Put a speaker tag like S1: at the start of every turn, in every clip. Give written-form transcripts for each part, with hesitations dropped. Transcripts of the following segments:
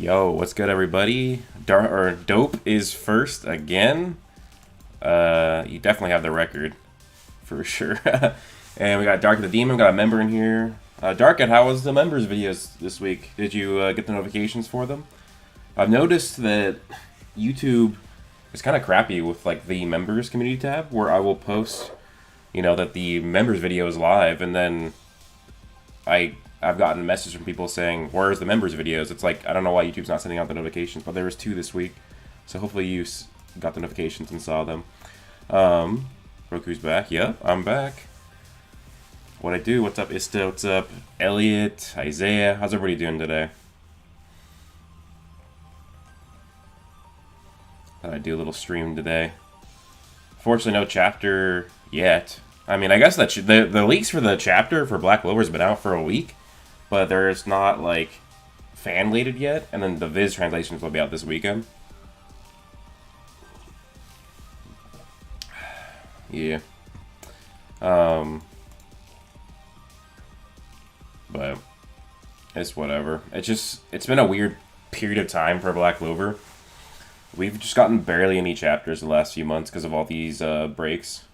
S1: Yo, what's good, everybody? Dope is first again. You definitely have the record for sure. And we got Dark the Demon. Got a member in here. Dark, how was the members videos this week? Did you get the notifications for them? I've noticed that YouTube is kind of crappy with like the members community tab, where I will post, that the members video is live, and then I've gotten a message from people saying, "Where's the members videos?" It's like, I don't know why YouTube's not sending out the notifications, but there was 2 this week, so hopefully you got the notifications and saw them. Broku's back. Yeah, I'm back. What I do? What's up, Ista? What's up, Elliot? Isaiah? How's everybody doing today? Thought I'd do a little stream today. Fortunately, no chapter yet. I mean, I guess that the leaks for the chapter for Black Clover has been out for a week, but there's not like fan related yet, and then the Viz translations will be out this weekend. Yeah. But it's whatever. It's been a weird period of time for Black Clover. We've just gotten barely any chapters the last few months because of all these breaks.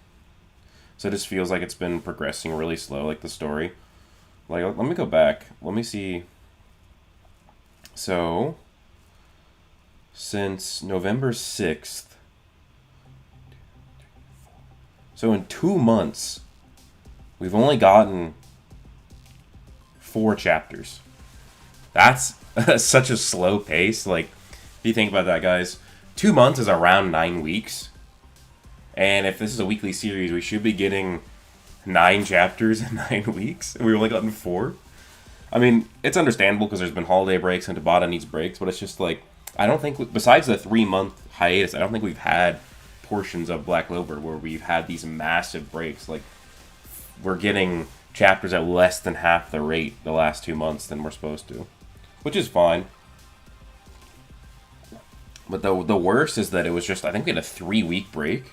S1: So it just feels like it's been progressing really slow, like the story. Like, let me go back. Let me see. So, since November 6th. So in 2 months, we've only gotten 4 chapters. That's such a slow pace. Like, if you think about that, guys, 2 months is around 9 weeks. And if this is a weekly series, we should be getting 9 chapters in 9 weeks. And we've only gotten 4. I mean, it's understandable because there's been holiday breaks and Tabata needs breaks. But it's just like, I don't think, besides the 3-month hiatus, I don't think we've had portions of Black Clover where we've had these massive breaks. Like, we're getting chapters at less than half the rate the last 2 months than we're supposed to. Which is fine. But the worst is that it was just, I think we had a 3-week break.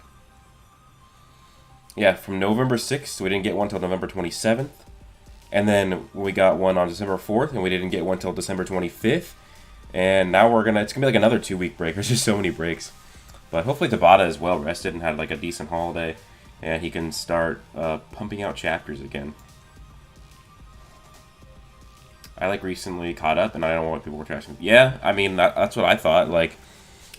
S1: Yeah, from November 6th, we didn't get one until November 27th. And then we got one on December 4th, and we didn't get one until December 25th. And now it's going to be like another 2-week break. There's just so many breaks. But hopefully Tabata is well rested and had like a decent holiday. And he can start pumping out chapters again. I like recently caught up, and I don't know what people were trashing. Yeah, I mean, that's what I thought.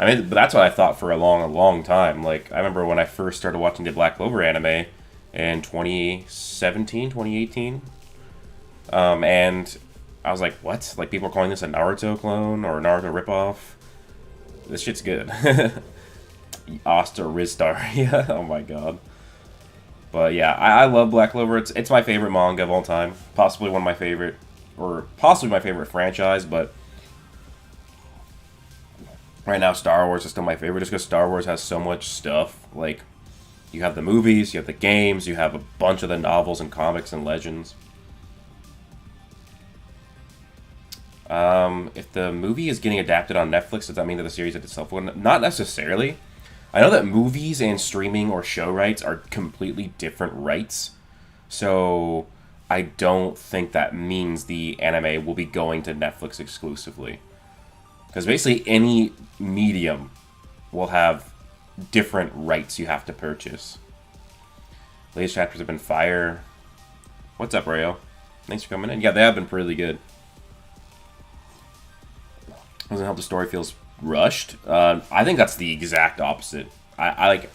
S1: But that's what I thought for a long time. Like, I remember when I first started watching the Black Clover anime in 2017, 2018. And I was like, what? Like, people are calling this a Naruto clone or a Naruto ripoff? This shit's good. Asta Ristar. Yeah, oh my god. But yeah, I love Black Clover. It's my favorite manga of all time. Possibly one of my favorite, or possibly my favorite franchise, but right now, Star Wars is still my favorite, just because Star Wars has so much stuff. Like, you have the movies, you have the games, you have a bunch of the novels and comics and legends. If the movie is getting adapted on Netflix, does that mean that the series itself will? Not necessarily. I know that movies and streaming or show rights are completely different rights. So, I don't think that means the anime will be going to Netflix exclusively. Because basically any medium will have different rights you have to purchase. Latest chapters have been fire. What's up, Rayo? Thanks for coming in. Yeah, they have been pretty good. Doesn't help the story feels rushed. I think that's the exact opposite. I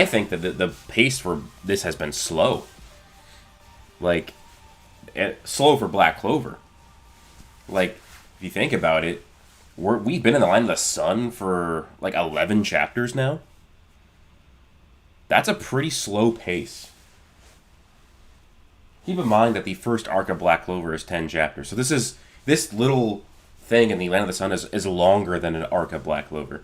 S1: think that the pace for this has been slow. Like, slow for Black Clover. Like, if you think about it, we've been in the line of the sun for like 11 chapters now. That's a pretty slow pace. Keep in mind that the first arc of Black Clover is 10 chapters. So this little thing in the Land of the Sun is longer than an arc of Black Clover.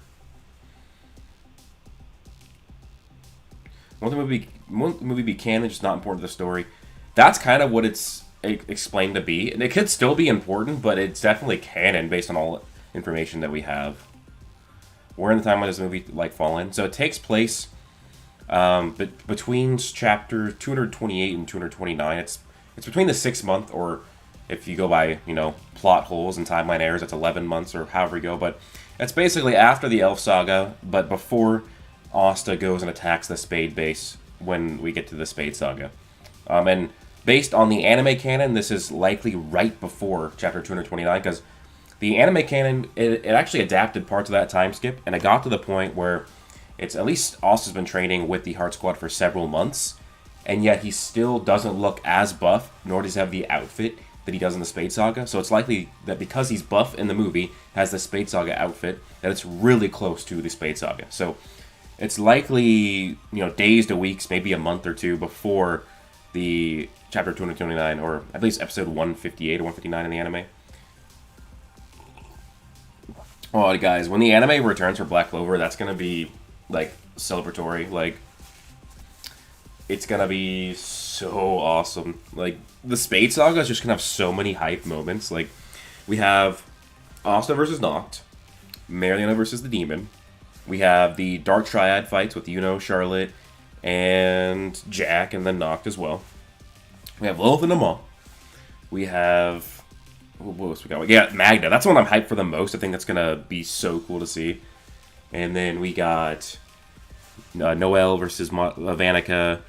S1: Won't the movie be canon, just not important to the story? That's kind of what it's explained to be. And it could still be important, but it's definitely canon based on all information that we have. We're in the time when this movie fallen. So it takes place between chapter 228 and 229. It's between the 6-month or If you go by, plot holes and timeline errors, it's 11 months or however you go. But it's basically after the Elf Saga, but before Asta goes and attacks the Spade base when we get to the Spade Saga. And based on the anime canon, this is likely right before Chapter 229, because the anime canon, it actually adapted parts of that time skip, and it got to the point where it's at least Asta's been training with the Heart Squad for several months, and yet he still doesn't look as buff, nor does he have the outfit that he does in the Spade Saga. So it's likely that because he's buff in the movie, has the Spade Saga outfit, that it's really close to the Spade Saga. So it's likely, days to weeks, maybe a month or two before the Chapter 229, or at least episode 158 or 159 in the anime. Oh, guys, when the anime returns for Black Clover, that's going to be, celebratory. It's going to be so awesome. The Spade Saga is just going to have so many hype moments. We have Asta versus Noct, Mariana versus the Demon. We have the Dark Triad fights with Charlotte, and Jack, and then Noct as well. We have Lilith and Amal. We have... what else we got? Yeah, Magna. That's the one I'm hyped for the most. I think that's going to be so cool to see. And then we got Noelle versus Vanica,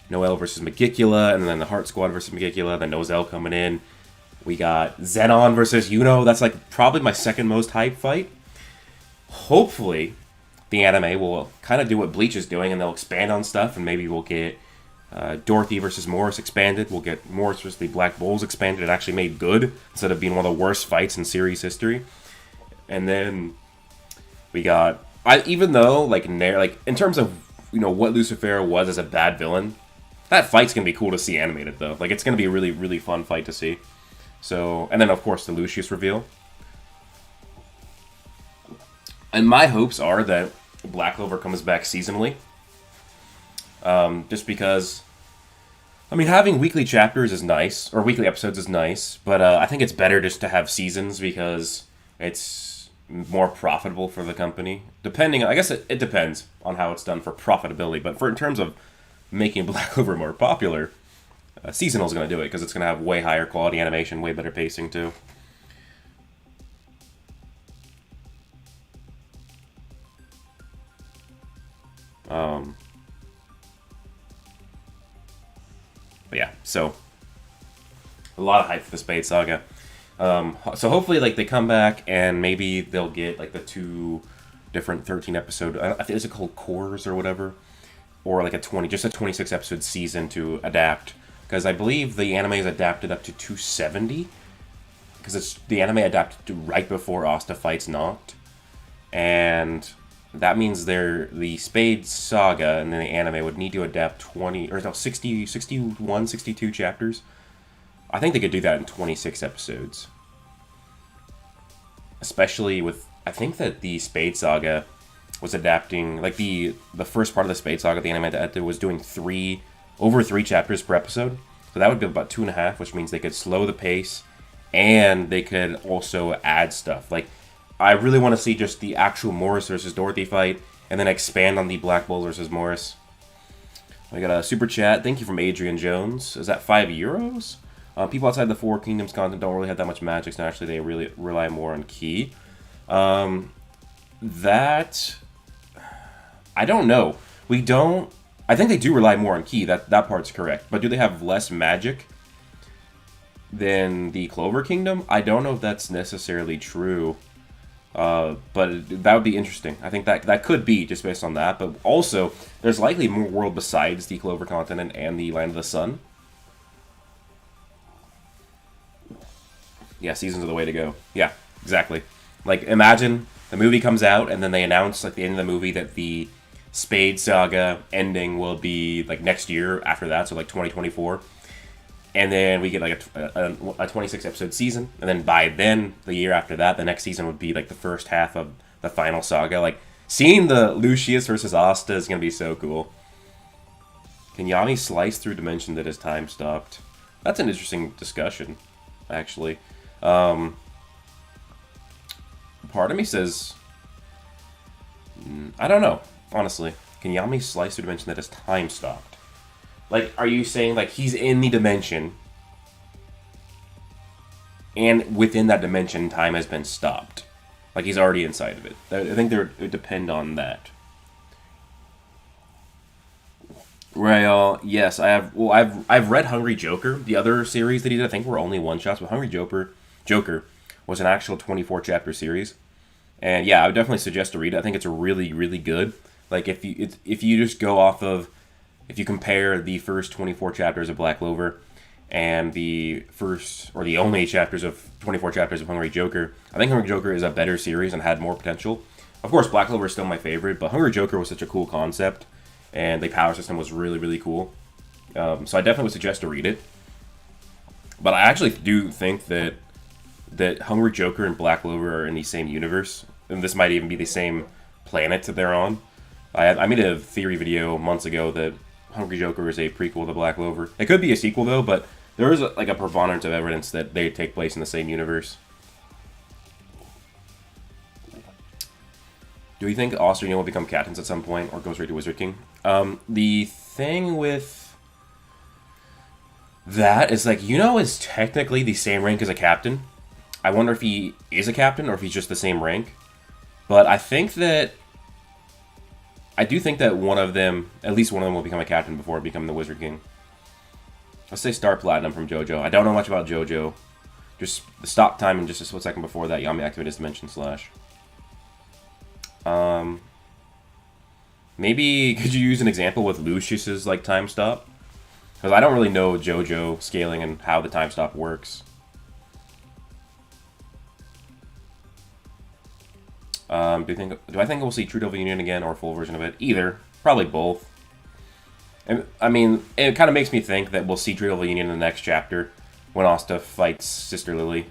S1: Noelle versus Magicula, and then the Heart Squad versus Magicula, then Nozel coming in. We got Zenon versus Yuno. That's probably my second most hyped fight. Hopefully, the anime will kind of do what Bleach is doing, and they'll expand on stuff, and maybe we'll get Dorothy versus Morris expanded. We'll get Morris versus the Black Bulls expanded. It actually made good instead of being one of the worst fights in series history. And then we got, even though in terms of what Lucifera was as a bad villain, that fight's gonna be cool to see animated though. It's gonna be a really, really fun fight to see. So, and then of course the Lucius reveal. And my hopes are that Black Clover comes back seasonally. Just because, having weekly chapters is nice, or weekly episodes is nice, but I think it's better just to have seasons because it's more profitable for the company. I guess it depends on how it's done for profitability, but in terms of making Black Clover more popular, seasonal is going to do it because it's going to have way higher quality animation, way better pacing too. But yeah, so a lot of hype for the Spade Saga. So hopefully, they come back and maybe they'll get the 2 different 13 episode. I think is it called cores or whatever, or a 26 episode season to adapt. Because I believe the anime is adapted up to 270. Because the anime adapted to right before Asta fights Noct, and that means the Spade Saga and then the anime would need to adapt 61, 62 chapters. I think they could do that in 26 episodes. Especially with, I think that the Spade Saga was adapting, the first part of the Spade Saga, the anime adapted, was doing over 3 chapters per episode. So that would be about 2.5, which means they could slow the pace and they could also add stuff. I really want to see just the actual Morris versus Dorothy fight, and then expand on the Black Bulls versus Morris. I got a super chat. Thank you from Adrian Jones. Is that €5? People outside the Four Kingdoms content don't really have that much magic, so actually they really rely more on Ki. That... I don't know. I think they do rely more on Ki. That part's correct. But do they have less magic than the Clover Kingdom? I don't know if that's necessarily true. But that would be interesting. I think that could be just based on that. But also, there's likely more world besides the Clover continent and the Land of the Sun. Yeah, seasons are the way to go. Yeah, exactly. Imagine the movie comes out and then they announce at the end of the movie that the Spade Saga ending will be next year after that, so 2024. And then we get a 26 episode season, and then by then, the year after that, the next season would be the first half of the final saga. Seeing the Lucius versus Asta is gonna be so cool. Can Yami slice through dimension that is time stopped? That's an interesting discussion, actually. Part of me says, I don't know, honestly. Can Yami slice through dimension that is time stopped? Are you saying, he's in the dimension, and within that dimension, time has been stopped. Like he's already inside of it. I think it would depend on that. Rail, yes, I have. Well, I've read Hungry Joker, the other series that he did. I think were only one shots, but Hungry Joker was an actual 24 chapter series, and yeah, I would definitely suggest to read it. I think it's really really good. Like if you just go off of, if you compare the first 24 chapters of Black Clover and the first or the only chapters of 24 chapters of Hungry Joker, I think Hungry Joker is a better series and had more potential. Of course, Black Clover is still my favorite, but Hungry Joker was such a cool concept, and the power system was really, really cool. So I definitely would suggest to read it. But I actually do think that Hungry Joker and Black Clover are in the same universe, and this might even be the same planet that they're on. I made a theory video months ago that Hungry Joker is a prequel to Black Clover. It could be a sequel though, but there is like a preponderance of evidence that they take place in the same universe. Do we think Oster and Neil will become captains at some point, or go straight to Wizard King? The thing with that is, like, Yuno is technically the same rank as a captain. I wonder if he is a captain or if he's just the same rank. But I do think that one of them, at least one of them, will become a captain before becoming the Wizard King. Let's say Star Platinum from JoJo. I don't know much about JoJo. Just the stop time and just a split second before that, Yami activated his Dimension Slash. Maybe could you use an example with Lucius's like time stop? Because I don't really know JoJo scaling and how the time stop works. Do I think we'll see True Devil Union again or a full version of it? Either, probably both. And I mean, it kind of makes me think that we'll see True Devil Union in the next chapter when Asta fights Sister Lily.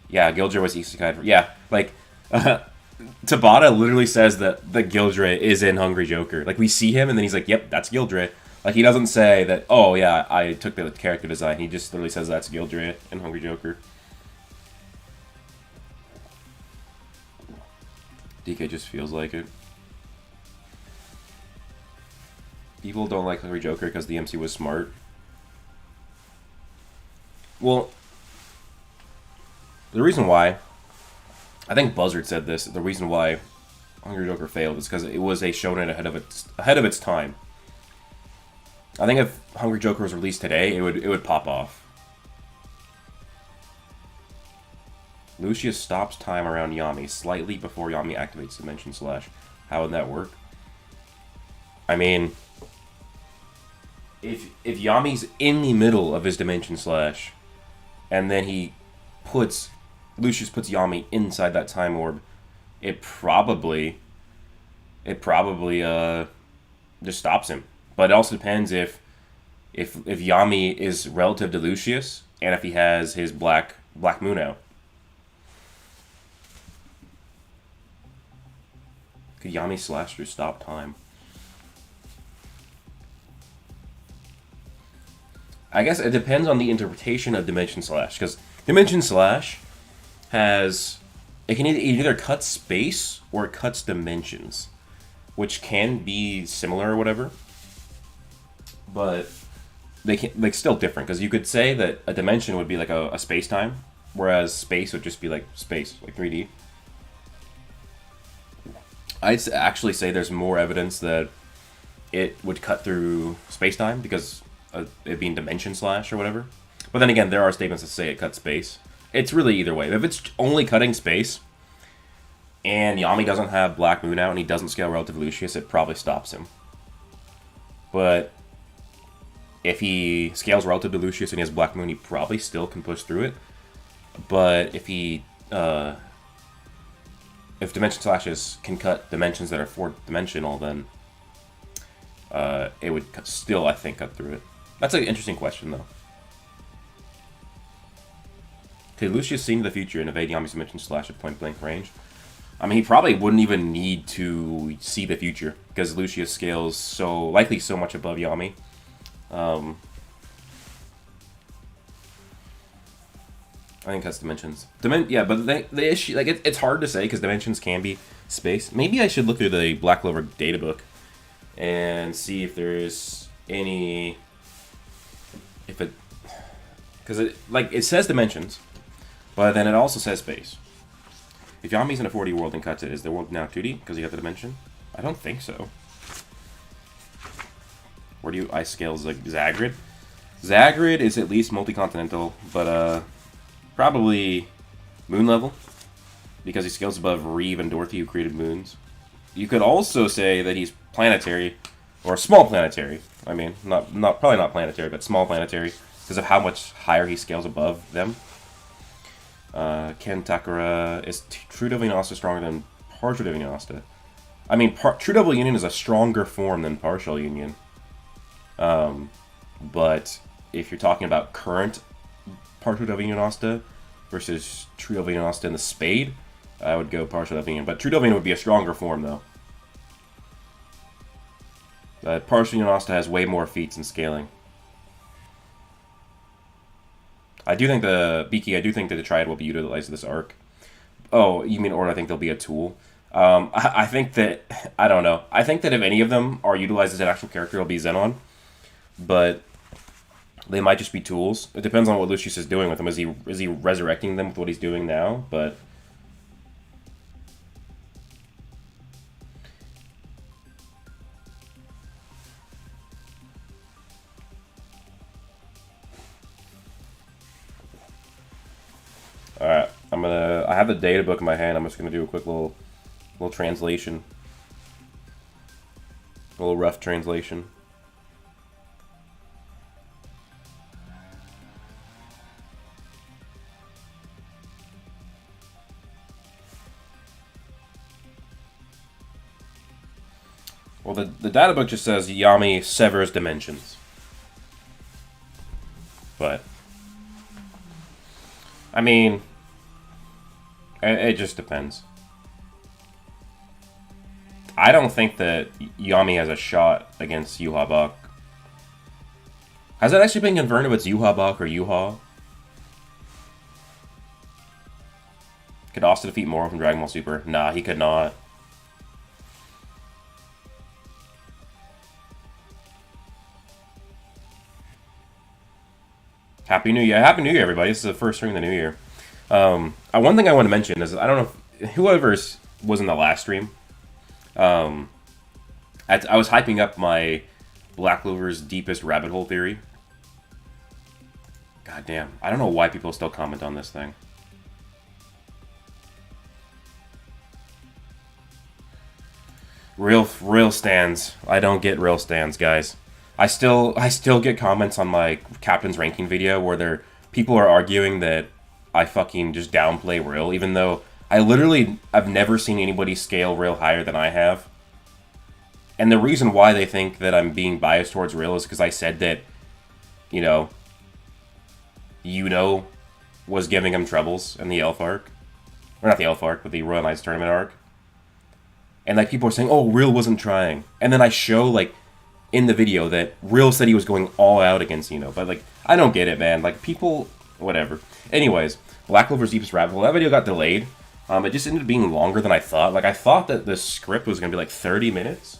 S1: Yeah, Gildra was isekai. Yeah, like. Tabata literally says that the Gildre is in Hungry Joker. Like, we see him, and then he's like, yep, that's Gildre. Like, he doesn't say that, oh, yeah, I took the character design. He just literally says that's Gildre in Hungry Joker. DK just feels like it. People don't like Hungry Joker because the MC was smart. Well, the reason why... I think Buzzard said this. The reason why Hungry Joker failed is because it was a shonen ahead of its time. I think if Hungry Joker was released today, it would pop off. Lucius stops time around Yami slightly before Yami activates Dimension Slash. How would that work? I mean, if Yami's in the middle of his Dimension Slash, and then Lucius puts Yami inside that time orb, it probably just stops him. But it also depends if Yami is relative to Lucius and if he has his Black Moon out. Could Yami slash through stop time? I guess it depends on the interpretation of Dimension Slash, because Dimension Slash it can either cut space or it cuts dimensions, which can be similar or whatever, but they can still different, because you could say that a dimension would be like a space-time, whereas space would just be like space, like 3D. I'd actually say there's more evidence that it would cut through space-time because of it being Dimension Slash or whatever. But then again, there are statements that say it cuts space. It's really either way. If it's only cutting space, and Yami doesn't have Black Moon out, and he doesn't scale relative to Lucius, it probably stops him. But if he scales relative to Lucius and he has Black Moon, he probably still can push through it. But if Dimension Slashes can cut dimensions that are four-dimensional, then it would still, I think, cut through it. That's an interesting question, though. Could Lucius see into the future and evade Yami's Dimension Slash at point-blank range? I mean, he probably wouldn't even need to see the future, because Lucius scales likely so much above Yami. I think that's dimensions. Yeah, but the issue, like, it's hard to say because dimensions can be space. Maybe I should look through the Black Clover data book and see if there's any, Because it says dimensions, but then it also says space. If Yami's in a 4D world and cuts it, is the world now 2D because you got the dimension? I don't think so. Where do you ice scale Zagrid? Zagrid is at least multi-continental, but probably moon level because he scales above Reeve and Dorothy, who created moons. You could also say that he's planetary or small planetary. I mean, probably not planetary, but small planetary because of how much higher he scales above them. Ken Takara, is True Double Unionasta stronger than Partial Double Unionasta? I mean, True Double Union is a stronger form than Partial Union. But if you're talking about current Partial Double Unionasta versus True Double Unionasta in the Spade, I would go Partial Double Union. But True Double Union would be a stronger form, though. Partial Unionasta has way more feats and scaling. I do think the Triad will be utilized this arc. Oh, you mean, or I think they'll be a tool. I think that, I don't know. I think that if any of them are utilized as an actual character, it'll be Zenon. But they might just be tools. It depends on what Lucius is doing with them. Is he resurrecting them with what he's doing now? But alright, I have the data book in my hand. I'm just gonna do a quick little translation. A little rough translation. Well, the data book just says Yami severs dimensions. But I mean, it just depends. I don't think that Yami has a shot against Yuha Bak. Has it actually been confirmed if it's Yuha Bak or Yuha? Could Asta defeat Moro from Dragon Ball Super? Nah, he could not. Happy New Year. Happy New Year, everybody. This is the first stream of the new year. One thing I want to mention is, I don't know if whoever was in the last stream, I was hyping up my Black Clover's deepest rabbit hole theory. God damn. I don't know why people still comment on this thing. Real stands. I don't get real stands, guys. I still get comments on my captain's ranking video where people are arguing that I fucking just downplay Rill, even though I've never seen anybody scale Rill higher than I have. And the reason why they think that I'm being biased towards Rill is because I said that, you know, was giving him troubles in the Elf arc. Or not the Elf arc, but the Royal Knights Tournament arc. And like people are saying, oh, Rill wasn't trying. And then I show like in the video that Rill said he was going all out against but like, I don't get it, man. Like, people, whatever. Anyways, Black Clover's Deepest Rabbit Hole, that video got delayed. It just ended up being longer than I thought. Like, I thought that the script was going to be like 30 minutes.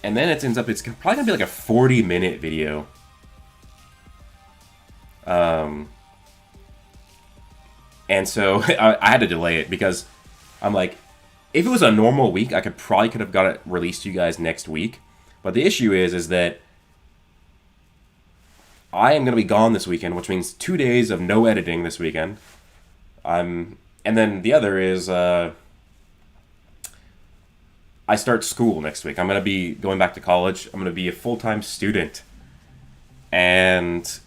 S1: And then it's probably going to be like a 40-minute video. And so I had to delay it because I'm like, if it was a normal week, I could have got it released to you guys next week. But the issue is that I am going to be gone this weekend, which means 2 days of no editing this weekend. And then the other is I start school next week. I'm going to be going back to college. I'm going to be a full-time student. And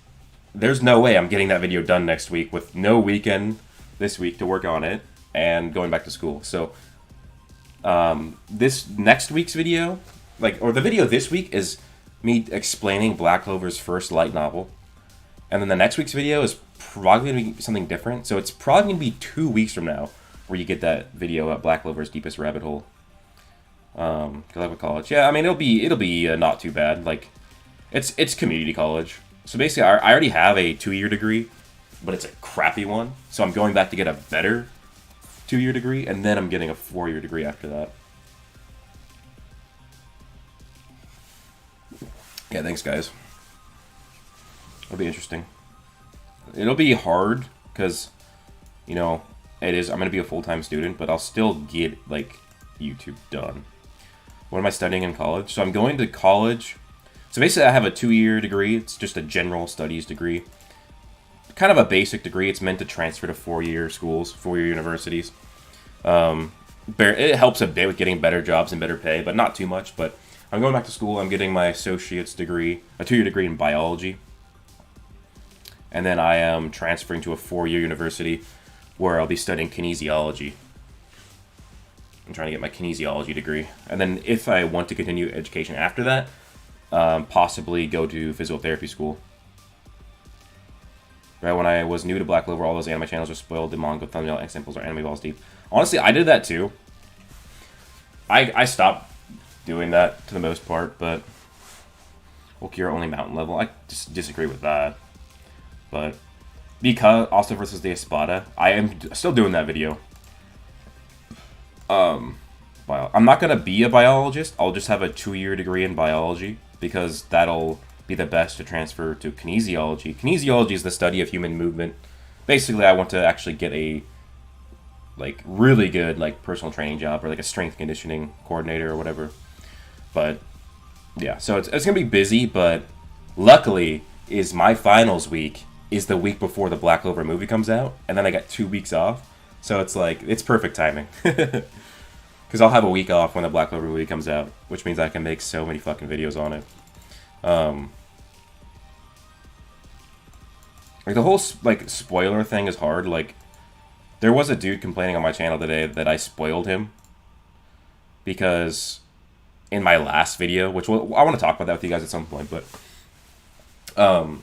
S1: there's no way I'm getting that video done next week with no weekend this week to work on it and going back to school. So this next week's video, or the video this week is me explaining Black Clover's first light novel. And then the next week's video is probably going to be something different. So it's probably going to be 2 weeks from now where you get that video at Black Clover's Deepest Rabbit Hole. College. Yeah, I mean, it'll be not too bad. Like, it's community college. So basically, I already have a 2-year degree, but it's a crappy one. So I'm going back to get a better 2-year degree, and then I'm getting a 4-year degree after that. Yeah, thanks, guys. It'll be interesting. it'll be hard because, you know, it is. I'm gonna be a full-time student, but I'll still get like YouTube done. What am I studying in college? So I'm going to college. So basically, I have a 2-year degree. It's just a general studies degree, kind of a basic degree. It's meant to transfer to 4-year schools, 4-year universities. It helps a bit with getting better jobs and better pay, but not too much. But I'm going back to school. I'm getting my associate's degree, a 2-year degree in biology. And then I am transferring to a 4-year university where I'll be studying kinesiology. I'm trying to get my kinesiology degree. And then if I want to continue education after that, possibly go to physiotherapy school. Right, when I was new to Black Clover, all those anime channels were spoiled. The manga thumbnail examples are anime balls deep. Honestly, I did that too. I stopped doing that to the most part, but Okira only mountain level. I just disagree with that. But because Asta versus the Espada, I am still doing that video. I'm not gonna be a biologist. I'll just have a 2-year degree in biology because that'll be the best to transfer to kinesiology. Kinesiology is the study of human movement. Basically, I want to actually get a like really good like personal training job or like a strength conditioning coordinator or whatever. But yeah, so it's gonna be busy. But luckily, is my finals week is the week before the Black Clover movie comes out, and then I got 2 weeks off. So it's like, it's perfect timing. Because I'll have a week off when the Black Clover movie comes out, which means I can make so many fucking videos on it. Like, the whole, like, spoiler thing is hard. Like, there was a dude complaining on my channel today that I spoiled him. Because in my last video, which I want to talk about that with you guys at some point, but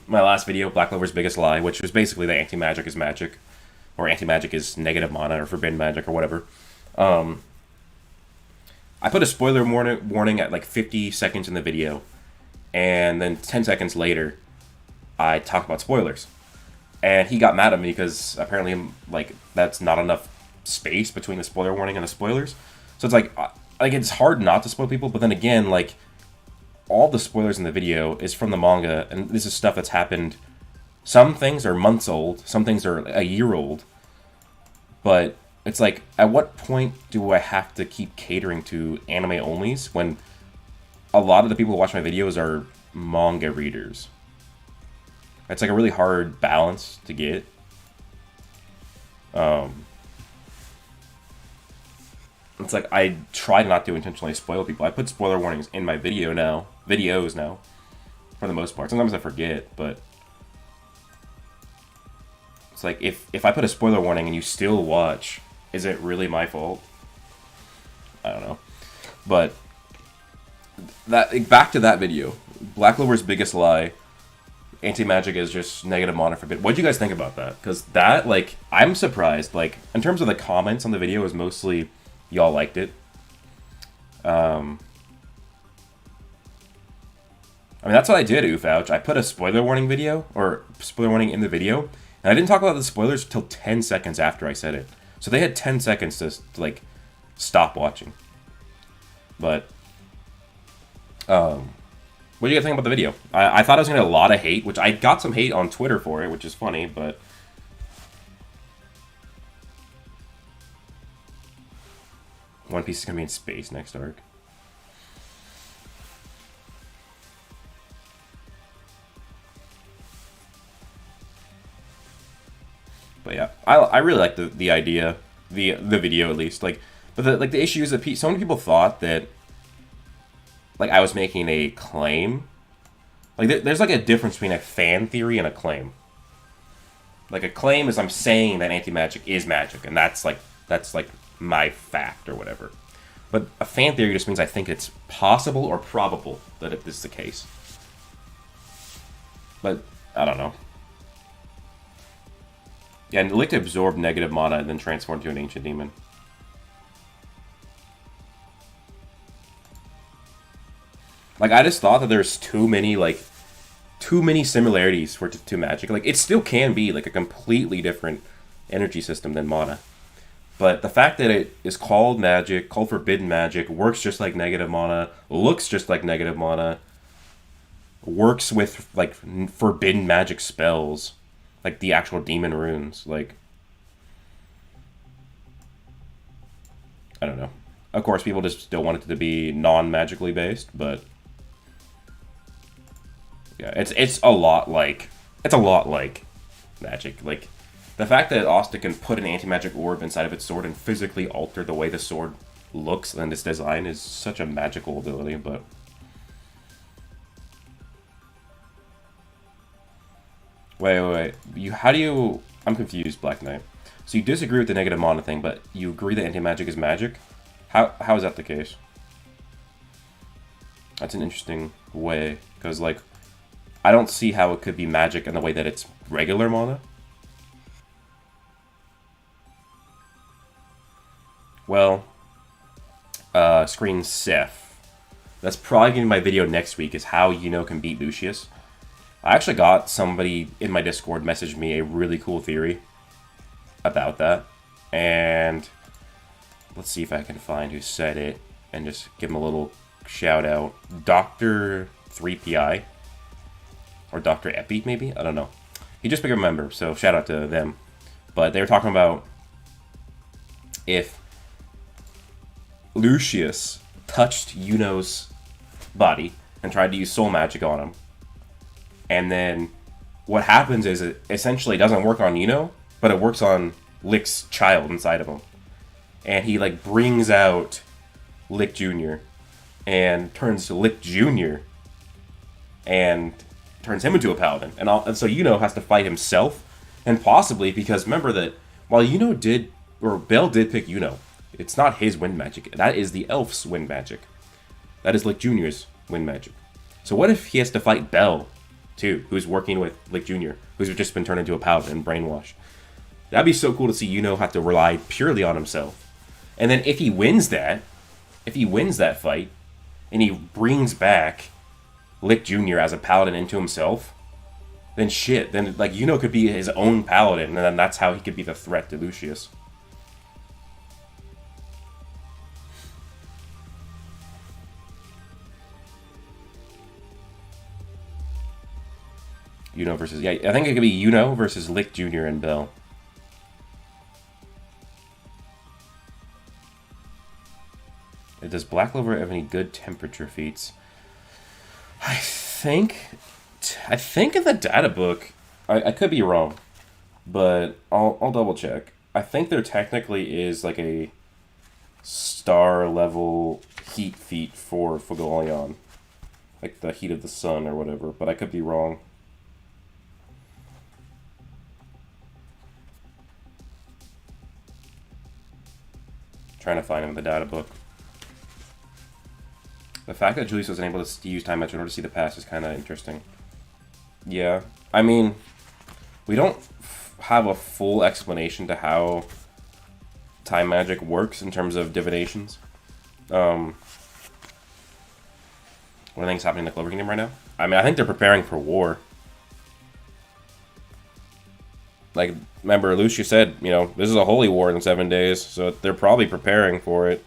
S1: my last video, Black Clover's Biggest Lie, which was basically that anti-magic is magic, or anti-magic is negative mana, or forbidden magic, or whatever. I put a spoiler warning at like 50 seconds in the video, and then 10 seconds later, I talked about spoilers. And he got mad at me because apparently, like, that's not enough space between the spoiler warning and the spoilers. So it's like it's hard not to spoil people, but then again, like, all the spoilers in the video is from the manga, and this is stuff that's happened. Some things are months old, some things are a year old, but it's like, at what point do I have to keep catering to anime onlys when a lot of the people who watch my videos are manga readers? It's like a really hard balance to get. It's like, I try not to intentionally spoil people. I put spoiler warnings in my videos now, for the most part. Sometimes I forget, but it's like, if I put a spoiler warning and you still watch, is it really my fault? I don't know. But back to that video, Black Clover's Biggest Lie. Anti-magic is just negative mana forbid. What do you guys think about that? Because that, like, I'm surprised. Like, in terms of the comments on the video, is mostly y'all liked it. I mean, that's what I did, Oofouch. I put a spoiler warning in the video, and I didn't talk about the spoilers till 10 seconds after I said it. So they had 10 seconds to like, stop watching. But, what do you guys think about the video? I thought I was going to get a lot of hate, which I got some hate on Twitter for it, which is funny, but One Piece is going to be in space next arc. But yeah, I really like the idea, the video at least. Like, but the issue is that so many people thought that, like, I was making a claim. Like, there's like a difference between a fan theory and a claim. Like, a claim is I'm saying that anti-magic is magic, and that's like my fact or whatever. But a fan theory just means I think it's possible or probable that this is the case. But I don't know. Yeah, and like to absorb negative mana and then transform to an ancient demon. Like, I just thought that there's too many similarities to magic. Like, it still can be like a completely different energy system than mana. But the fact that it is called magic, called forbidden magic, works just like negative mana, looks just like negative mana, works with like forbidden magic spells. Like the actual demon runes. Like, I don't know. Of course, people just still want it to be non-magically based, but yeah, it's a lot like magic. Like the fact that Asta can put an anti-magic orb inside of its sword and physically alter the way the sword looks and its design is such a magical ability. But wait. How do you? I'm confused, Black Knight. So you disagree with the negative mana thing, but you agree that anti-magic is magic? How is that the case? That's an interesting way, because like I don't see how it could be magic in the way that it's regular mana. Well, Screen Seth. That's probably going to be my video next week, is how can beat Lucius. I actually got somebody in my Discord message me a really cool theory about that. And let's see if I can find who said it and just give him a little shout out. Dr. 3PI. Or Dr. Epi, maybe? I don't know. He just became a member, so shout out to them. But they were talking about if Lucius touched Yuno's body and tried to use soul magic on him, and then what happens is it essentially doesn't work on Yuno, but it works on Lick's child inside of him. And he like brings out Lick Jr. and turns to Lick Jr. and turns him into a paladin. And so Yuno has to fight himself, and possibly because remember that while Bell did pick Yuno, it's not his wind magic. That is the elf's wind magic. That is Lick Jr.'s wind magic. So what if he has to fight Bell, too, who's working with Lick Jr., who's just been turned into a paladin and brainwashed? That'd be so cool to see Yuno have to rely purely on himself. And then if he wins that fight, and he brings back Lick Jr. as a paladin into himself, then shit, then like Yuno could be his own paladin, and then that's how he could be the threat to Lucius. Yuno versus... Yeah, I think it could be Yuno versus Lick Jr. and Bell. Does Black Clover have any good temperature feats? I think in the data book, I could be wrong, but I'll double check. I think there technically is like a star level heat feat for Fugolion, like the heat of the sun or whatever, but I could be wrong. Trying to find him in the data book. The fact that Julius wasn't able to use time magic in order to see the past is kind of interesting. Yeah, I mean, we don't have a full explanation to how time magic works in terms of divinations. What do you think is happening in the Clover Kingdom right now? I mean, I think they're preparing for war. Like, remember, Lucius said, this is a holy war in 7 days, so they're probably preparing for it.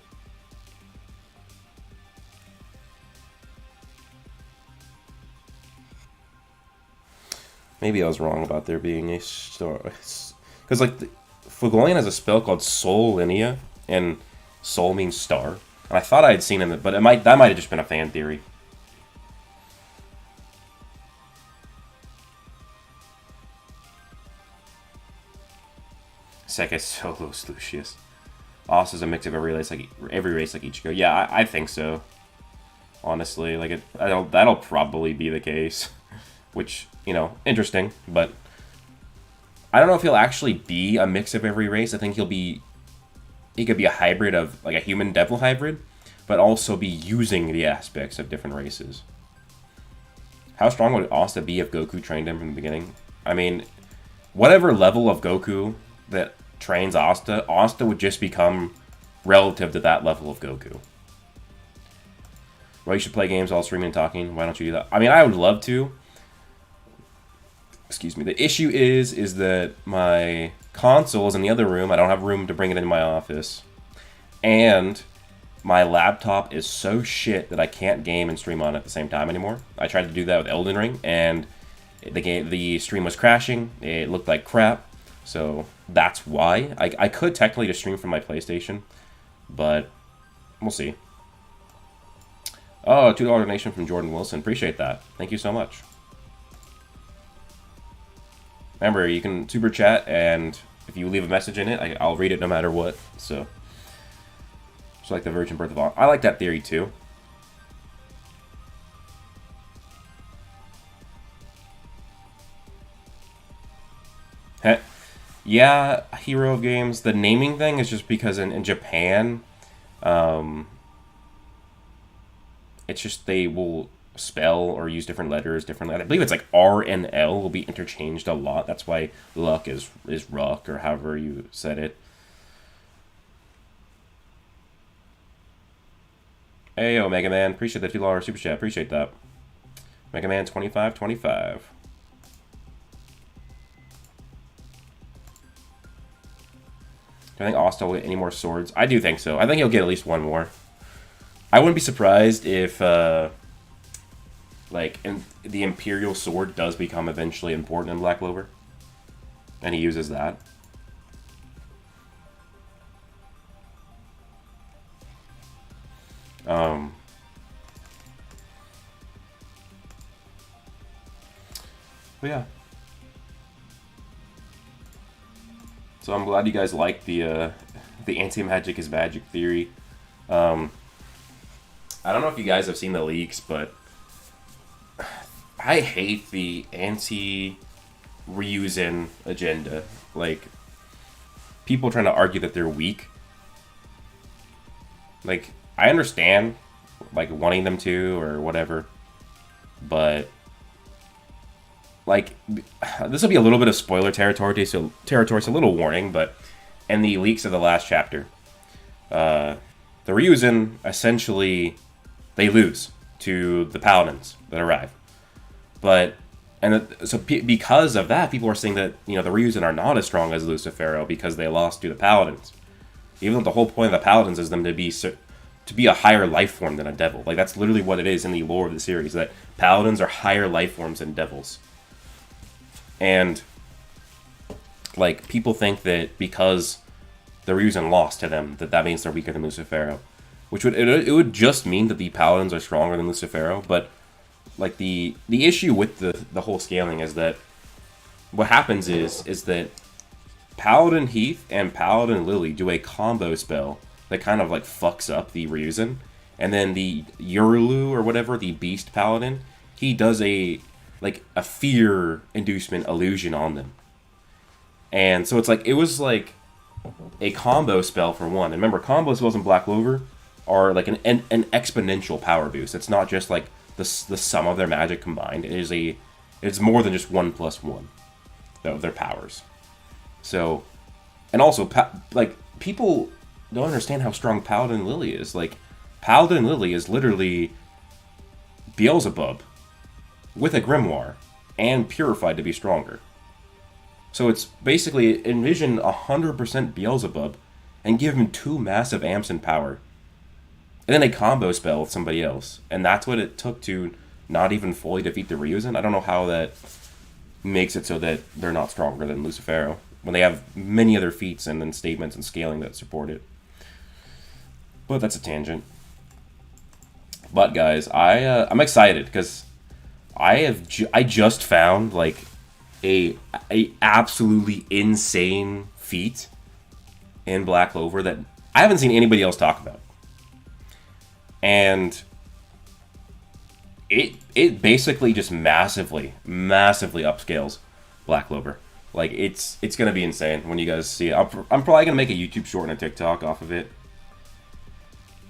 S1: Maybe I was wrong about there being a star. Because, like, Fugolion has a spell called Soul Linea, and soul means star. And I thought I had seen it, but that might have just been a fan theory. Sekis solos Lucius. Os is a mix of every race like Ichigo. Yeah, I think so. Honestly, like that'll probably be the case. Which, interesting, but I don't know if he'll actually be a mix of every race. I think he could be a hybrid of, like, a human devil hybrid, but also be using the aspects of different races. How strong would Asta be if Goku trained him from the beginning? I mean, whatever level of Goku that trains Asta would just become relative to that level of Goku. Well, you should play games while streaming and talking. Why don't you do that? I mean, I would love to. Excuse me. The issue is that my console is in the other room. I don't have room to bring it into my office. And my laptop is so shit that I can't game and stream on it at the same time anymore. I tried to do that with Elden Ring, and The stream was crashing. It looked like crap. So that's why. I could technically just stream from my PlayStation, but we'll see. Oh, $2 donation from Jordan Wilson. Appreciate that. Thank you so much. Remember, you can super chat, and if you leave a message in it, I'll read it no matter what. So, just like the virgin birth of all. I like that theory too. Yeah, Hero of Games. The naming thing is just because in Japan, it's just they will spell or use different letters differently. I believe it's like R and L will be interchanged a lot. That's why luck is ruck, or however you said it. Hey, yo, Mega Man. Appreciate the $2 super chat. Appreciate that. Mega Man 2525. Do I think Asta will get any more swords? I do think so. I think he'll get at least one more. I wouldn't be surprised if, like, the Imperial Sword does become eventually important in Black Clover. And he uses that. But yeah. So I'm glad you guys like the anti-magic is magic theory. I don't know if you guys have seen the leaks, but I hate the anti-Ryuzen agenda. Like, people trying to argue that they're weak. Like, I understand, like, wanting them to or whatever, but, like, this will be a little bit of spoiler territory, so a little warning, but in the leaks of the last chapter, the Ryuzen, essentially, they lose to the Paladins that arrive. But, because of that, people are saying that, the Ryuzen are not as strong as Lucifero because they lost to the Paladins. Even though the whole point of the Paladins is them to be a higher life form than a devil. Like, that's literally what it is in the lore of the series, that Paladins are higher life forms than devils. And, like, people think that because the Ryuzen lost to them, that means they're weaker than Lucifero. Which it would just mean that the Paladins are stronger than Lucifero, but, like, the issue with the whole scaling is that what happens is that Paladin Heath and Paladin Lily do a combo spell that kind of, like, fucks up the Ryuzen, and then the Yurulu, or whatever, the Beast Paladin, he does a fear inducement illusion on them. And so it's like, it was like a combo spell for one. And remember, combo spells in Black Clover are like an exponential power boost. It's not just like the sum of their magic combined. It's more than just 1+1 of their powers. So, and also, like, people don't understand how strong Paladin Lily is. Like, Paladin Lily is literally Beelzebub with a grimoire and purified to be stronger. So it's basically, envision 100% Beelzebub and give him 2 massive amps in power. And then a combo spell with somebody else. And that's what it took to not even fully defeat the Ryuzen. I don't know how that makes it so that they're not stronger than Lucifero, when they have many other feats and then statements and scaling that support it. But that's a tangent. But guys, I'm excited because I just found like a absolutely insane feat in Black Clover that I haven't seen anybody else talk about. And it basically just massively upscales Black Clover. Like, it's gonna be insane when you guys see it. I'm probably gonna make a YouTube short and a TikTok off of it.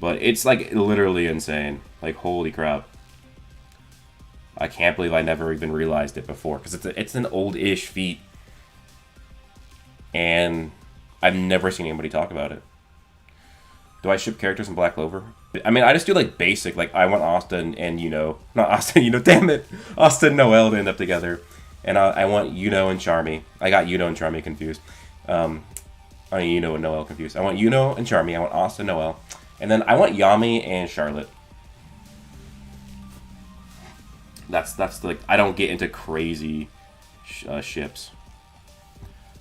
S1: But it's like literally insane. Like, holy crap. I can't believe I never even realized it before, because it's an old-ish feat. And I've never seen anybody talk about it. Do I ship characters in Black Clover? I mean, I just do, like, basic. Like, I want Asta and Yuno. Not Asta and Yuno, damn it! Asta and Noelle to end up together. And I want Yuno and Charmy. I got Yuno and Charmy confused. I mean, Yuno and Noelle confused. I want Yuno and Charmy. I want Asta and Noelle. And then I want Yami and Charlotte. That's like, I don't get into crazy ships.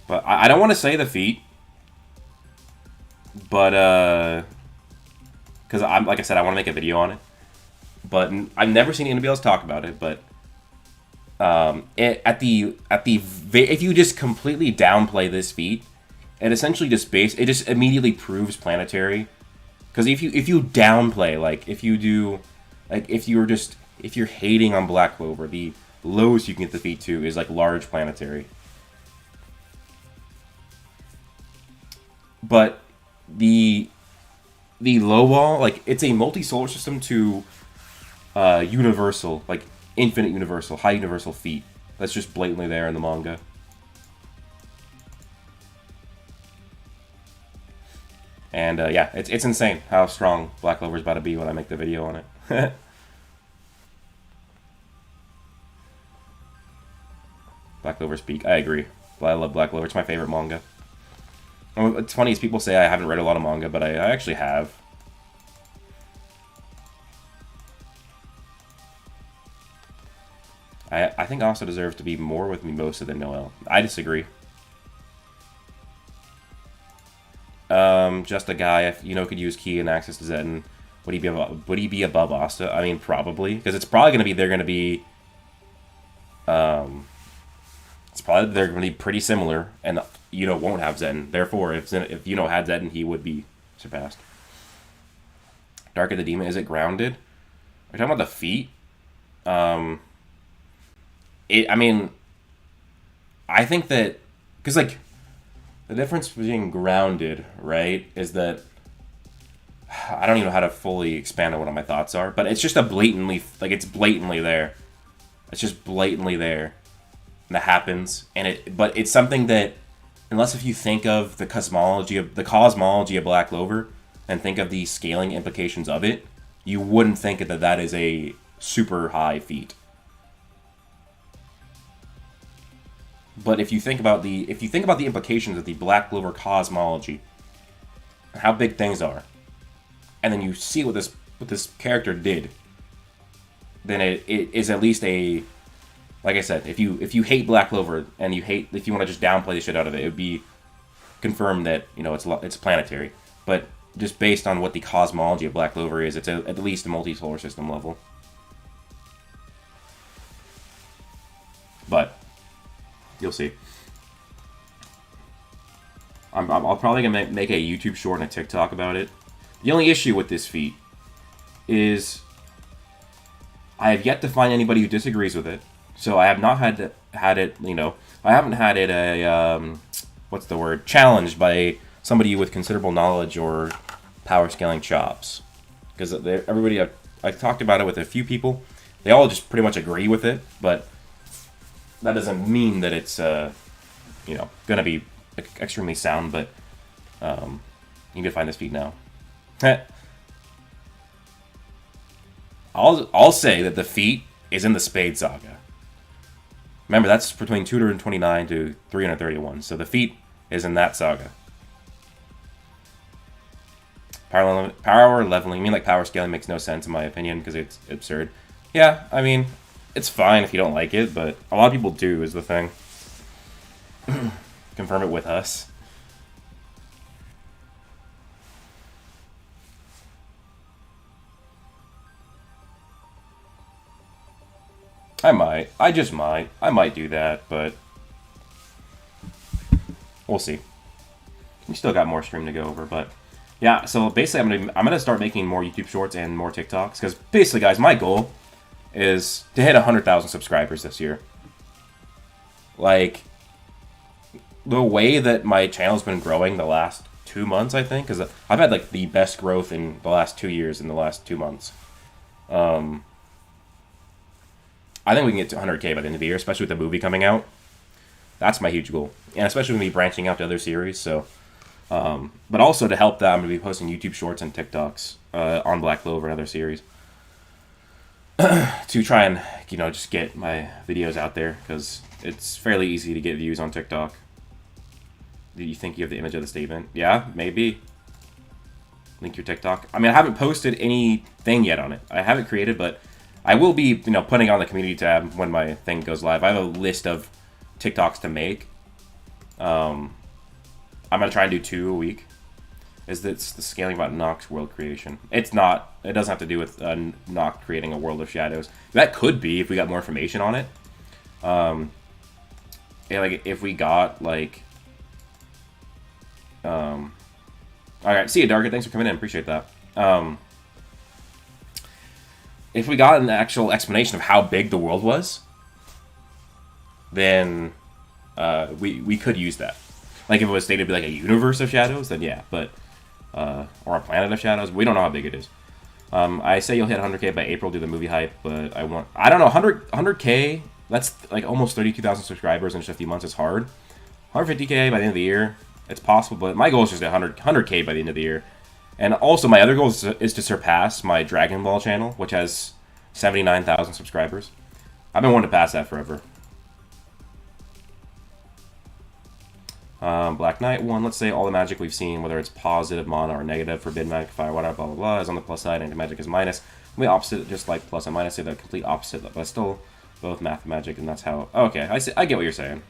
S1: But I don't want to say the feat, but because I'm, like I said, I want to make a video on it. But I've never seen anybody else talk about it. But if you just completely downplay this feat, it essentially just it just immediately proves planetary. Because if you downplay, like if you're hating on Black Clover, the lowest you can get the feat to is like large planetary. But the low wall, like, it's a multi-solar system to universal, like infinite universal, high universal feat. That's just blatantly there in the manga. And yeah, it's insane how strong Black Clover's about to be when I make the video on it. Black Clover's peak. I agree. I love Black Clover. It's my favorite manga. It's funny is people say I haven't read a lot of manga, but I actually have. I think Asa deserves to be more with Mimosa than Noelle. I disagree. Just a guy, if could use Key and access to Zeton, would he be above Asta? I mean, probably, because it's probably going to be they're going to be pretty similar, and won't have Zeton. Therefore, if had Zeton, he would be surpassed. Dark of the Demon, is it grounded? Are you talking about the feet? I mean, I think that, because, like, the difference between grounded, right, is that, I don't even know how to fully expand on what my thoughts are, but it's just a blatantly, like, it's blatantly there. It's just blatantly there. And that happens, but it's something that, unless if you think of the cosmology of Black Clover, and think of the scaling implications of it, you wouldn't think that is a super high feat. But if you think about the implications of the Black Clover cosmology, how big things are, and then you see what this character did, then it is at least a, like I said, if you hate Black Clover and if you want to just downplay the shit out of it, it would be confirmed that it's planetary. But just based on what the cosmology of Black Clover is, it's at least a multi-solar system level. But you'll see. I'll probably gonna make a YouTube short and a TikTok about it. The only issue with this feat is I have yet to find anybody who disagrees with it. So I have not had it. I haven't had it challenged by somebody with considerable knowledge or power scaling chops. Because everybody I've talked about it with a few people, they all just pretty much agree with it, but that doesn't mean that it's gonna be extremely sound. But you can find this feat now. I'll say that the feat is in the Spade Saga. Remember, that's between 229 to 331, so the feat is in that saga. Power leveling, I mean, like, power scaling makes no sense in my opinion, because it's absurd. Yeah, I mean, it's fine if you don't like it, but a lot of people do, is the thing. Confirm it with us. I might. I just might. I might do that, but we'll see. We still got more stream to go over, but yeah. So basically, I'm gonna start making more YouTube shorts and more TikToks, because basically, guys, my goal is to hit 100,000 subscribers this year. Like, the way that my channel's been growing the last 2 months, I think, because I've had like the best growth in the last 2 years in the last 2 months. I think we can get to 100K by the end of the year, especially with the movie coming out. That's my huge goal. And especially with me branching out to other series. So, but also to help that, I'm going to be posting YouTube shorts and TikToks on Black Clover and other series. To try and, just get my videos out there. Because it's fairly easy to get views on TikTok. Do you think you have the image of the statement? Yeah, maybe. Link your TikTok. I mean, I haven't posted anything yet on it. I haven't created, but I will be, putting on the community tab when my thing goes live. I have a list of TikToks to make. I'm gonna try and do 2 a week. Is that's the scaling about Nox world creation? It's not. It doesn't have to do with Nox creating a world of shadows. That could be if we got more information on it. Yeah, like if we got like. All right, see you, Darker. Thanks for coming in. Appreciate that. If we got an actual explanation of how big the world was, then we could use that. Like if it was stated to be like a universe of shadows, then yeah, but or a planet of shadows, we don't know how big it is. I say you'll hit 100K by April due to the movie hype, but I don't know, 100K, that's like almost 32,000 subscribers in just a few months is hard. 150K by the end of the year, it's possible, but my goal is just 100K by the end of the year. And also my other goal is to surpass my Dragon Ball channel, which has 79,000 subscribers. I've been wanting to pass that forever. Black Knight 1, let's say all the magic we've seen, whether it's positive mana or negative, forbidden magic, fire, whatever, blah, blah, blah, is on the plus side, anti-magic is minus. The opposite, just like plus and minus, say the complete opposite, but still both math and magic, and that's how... Okay, I get what you're saying.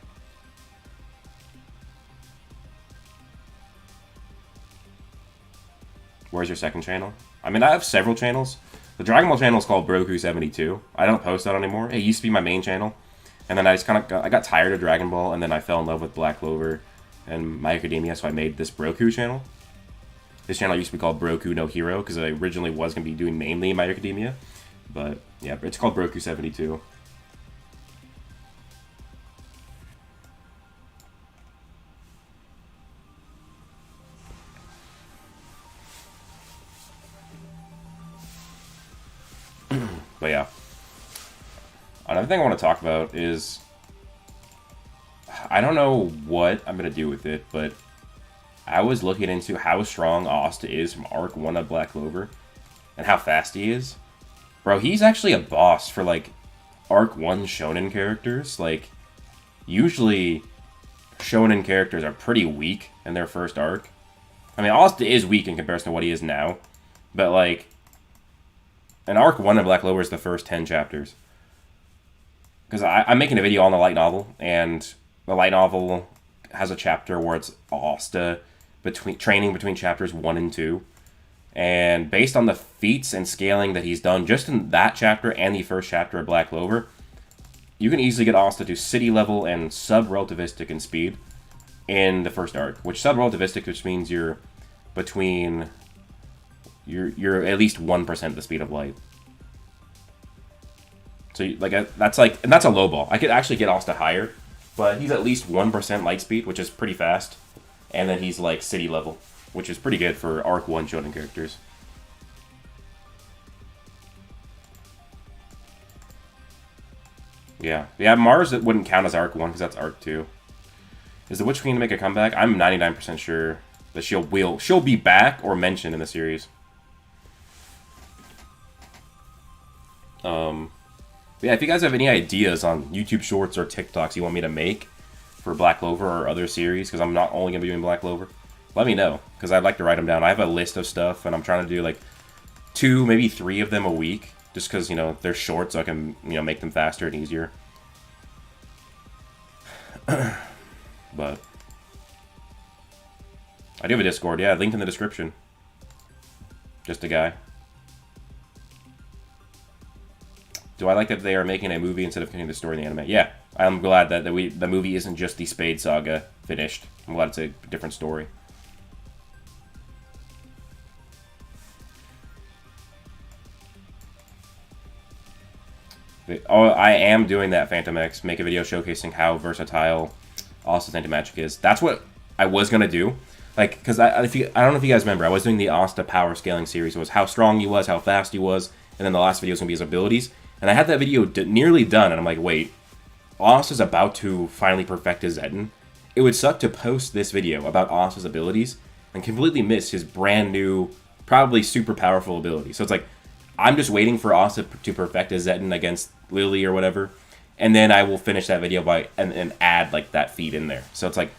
S1: Where's your second channel? I mean, I have several channels. The Dragon Ball channel is called Broku 72. I don't post that anymore. It used to be my main channel. And then I just I got tired of Dragon Ball, and then I fell in love with Black Clover and My Academia, so I made this Broku channel. This channel used to be called Broku no Hero, because I originally was going to be doing mainly My Academia. But, yeah, it's called Broku 72. But yeah. Another thing I want to talk about is... I don't know what I'm going to do with it, but I was looking into how strong Asta is from Arc 1 of Black Clover and how fast he is. Bro, he's actually a boss for, like, Arc 1 shonen characters. Like, usually shonen characters are pretty weak in their first arc. I mean, Asta is weak in comparison to what he is now, but, like, in Arc 1 of Black Clover is the first 10 chapters. Because I'm making a video on the light novel, and the light novel has a chapter where it's Asta training between chapters 1 and 2. And based on the feats and scaling that he's done just in that chapter and the first chapter of Black Clover, you can easily get Asta to city level and sub-relativistic in speed in the first arc. Which sub-relativistic, which means you're between... You're at least 1% the speed of light. So, that's a low ball. I could actually get Asta higher, but he's at least 1% light speed, which is pretty fast. And then he's, like, city level, which is pretty good for Arc 1 shonen characters. Yeah. Yeah, Mars wouldn't count as Arc 1, because that's Arc 2. Is the Witch Queen to make a comeback? I'm 99% sure that she'll be back or mentioned in the series. Yeah, if you guys have any ideas on YouTube Shorts or TikToks you want me to make for Black Clover or other series, because I'm not only going to be doing Black Clover, let me know, because I'd like to write them down. I have a list of stuff, and I'm trying to do, like, 2, maybe 3 of them a week, just because, they're short, so I can, make them faster and easier. But I do have a Discord, yeah, linked in the description. Just a guy. Do I like that they are making a movie instead of continuing the story in the anime? Yeah, I'm glad that the movie isn't just the Spade Saga finished. I'm glad it's a different story. I am doing that, Phantom X. Make a video showcasing how versatile Asta's anti-magic is. That's what I was going to do. Like, because I don't know if you guys remember, I was doing the Asta power scaling series. It was how strong he was, how fast he was, and then the last video was going to be his abilities. And I had that video nearly done, and I'm like, wait, Asta's about to finally perfect his Zetten. It would suck to post this video about Asta's abilities and completely miss his brand new, probably super powerful ability. So it's like, I'm just waiting for Asta to perfect his Zetten against Lily or whatever, and then I will finish that video and add, like, that feat in there. So it's like,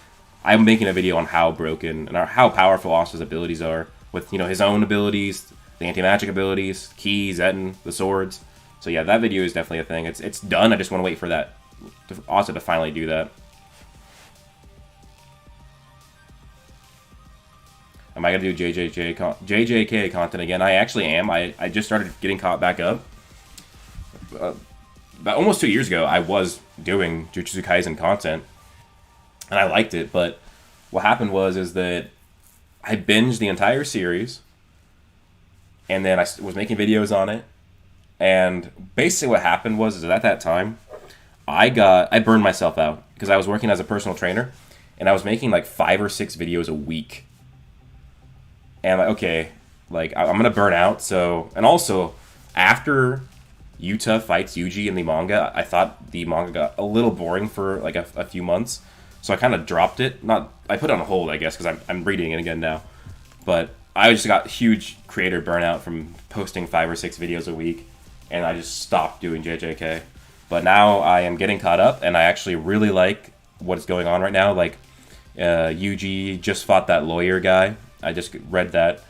S1: I'm making a video on how broken and how powerful Asta's abilities are with, his own abilities, the anti-magic abilities, Ki, Zetten, the swords. So yeah, that video is definitely a thing. It's done. I just want to wait for that also to finally do that. Am I gonna do JJK content again? I actually am. I just started getting caught back up. About almost 2 years ago, I was doing Jujutsu Kaisen content, and I liked it. But what happened is that I binged the entire series, and then I was making videos on it. And basically, what happened is that at that time, I burned myself out because I was working as a personal trainer, and I was making like 5 or 6 videos a week. And like, okay, like I'm gonna burn out. So, and also after Yuta fights Yuji in the manga, I thought the manga got a little boring for like a few months, so I kind of dropped it. I put it on hold, I guess, because I'm reading it again now. But I just got huge creator burnout from posting 5 or 6 videos a week, and I just stopped doing JJK. But now I am getting caught up, and I actually really like what's going on right now. Like Yuji just fought that lawyer guy. I just read that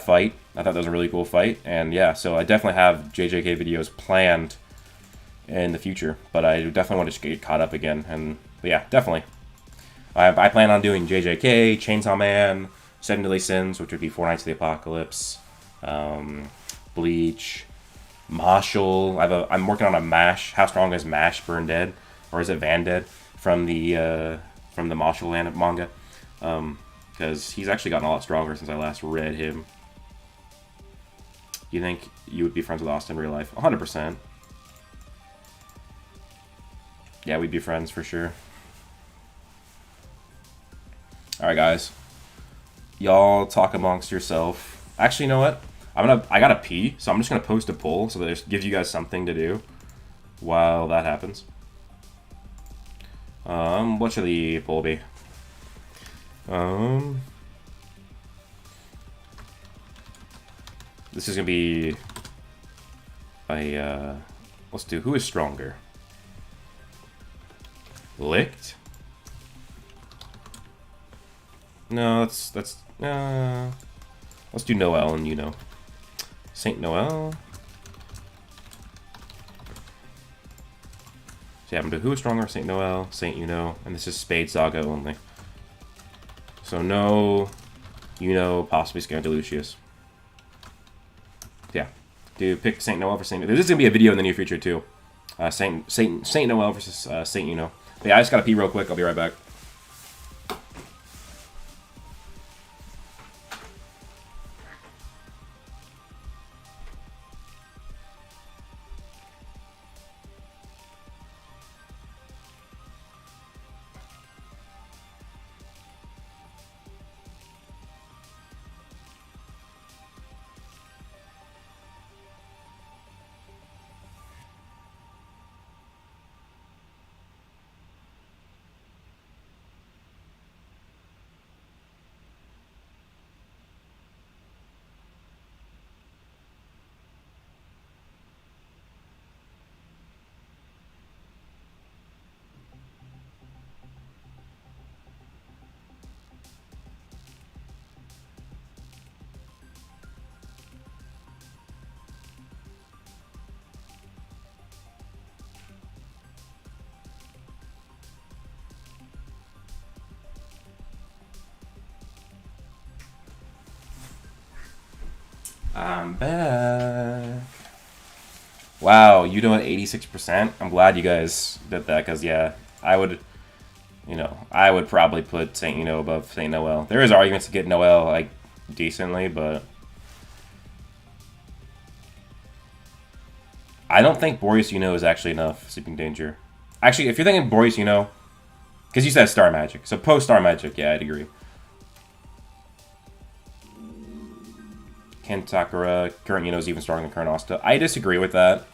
S1: fight. I thought that was a really cool fight. And yeah, so I definitely have JJK videos planned in the future. But I definitely want to get caught up again. And yeah, definitely. I plan on doing JJK, Chainsaw Man, 7 Deadly Sins, which would be 4 Nights of the Apocalypse, Bleach, Marshall. I'm working on a MASH. How Strong is MASH Burn Dead? Or is it Van Dead? From the Marshall manga. Because he's actually gotten a lot stronger since I last read him. You think you would be friends with Austin in real life? 100%. Yeah, we'd be friends for sure. Alright, guys. Y'all talk amongst yourself. Actually, you know what? I gotta pee, so I'm just gonna post a poll so that it gives you guys something to do while that happens. What should the poll be? This is gonna be let's do who is stronger? Licked? No, let's do Noel and Yuno. Saint Noel. So yeah, I'm gonna do who is stronger? Saint Noel, Saint Yuno, and this is Spade Saga only. So no, possibly Scared to Lucius. Yeah, pick Saint Noel for Saint. There's gonna be a video in the near future too. Saint Noel versus Saint Yuno. But yeah, I just gotta pee real quick. I'll be right back. I'm back. Wow, you doing 86%? I'm glad you guys did that, because yeah, I would probably put Saint Yuno above Saint Noel. There is arguments to get Noel like decently, but I don't think Boreas Yuno is actually enough Sleeping Danger. Actually, if you're thinking Boreas Yuno, because you said Star Magic, so post Star Magic, yeah, I'd agree. Ken Takara, current Yuno is even stronger than current Asta. I disagree with that.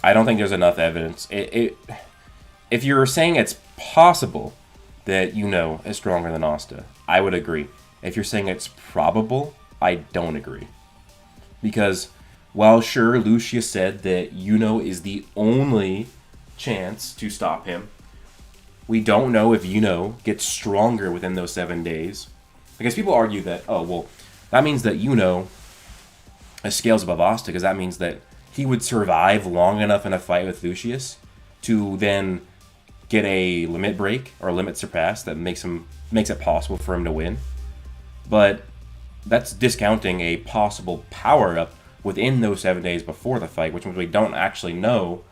S1: I don't think there's enough evidence. If you're saying it's possible that Yuno is stronger than Asta, I would agree. If you're saying it's probable, I don't agree. Because while sure, Lucius said that Yuno is the only chance to stop him, we don't know if Yuno gets stronger within those 7 days. Because people argue that, oh, well, that means that Yuno scales above Asta, because that means that he would survive long enough in a fight with Lucius to then get a limit break or limit surpass that makes it possible for him to win. But that's discounting a possible power up within those 7 days before the fight, which means we don't actually know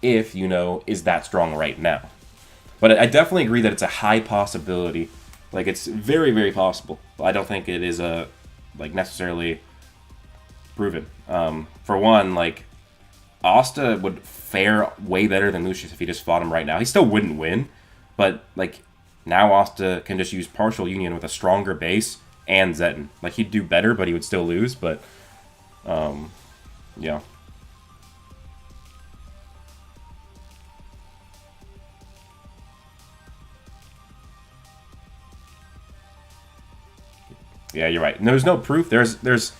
S1: if is that strong right now. But I definitely agree that it's a high possibility. Like, it's very, very possible. I don't think it is necessarily proven. For one, like, Asta would fare way better than Lucius if he just fought him right now. He still wouldn't win, but like now Asta can just use partial union with a stronger base and Zetten. Like, he'd do better, but he would still lose. But yeah. Yeah, you're right. And there's no proof. There's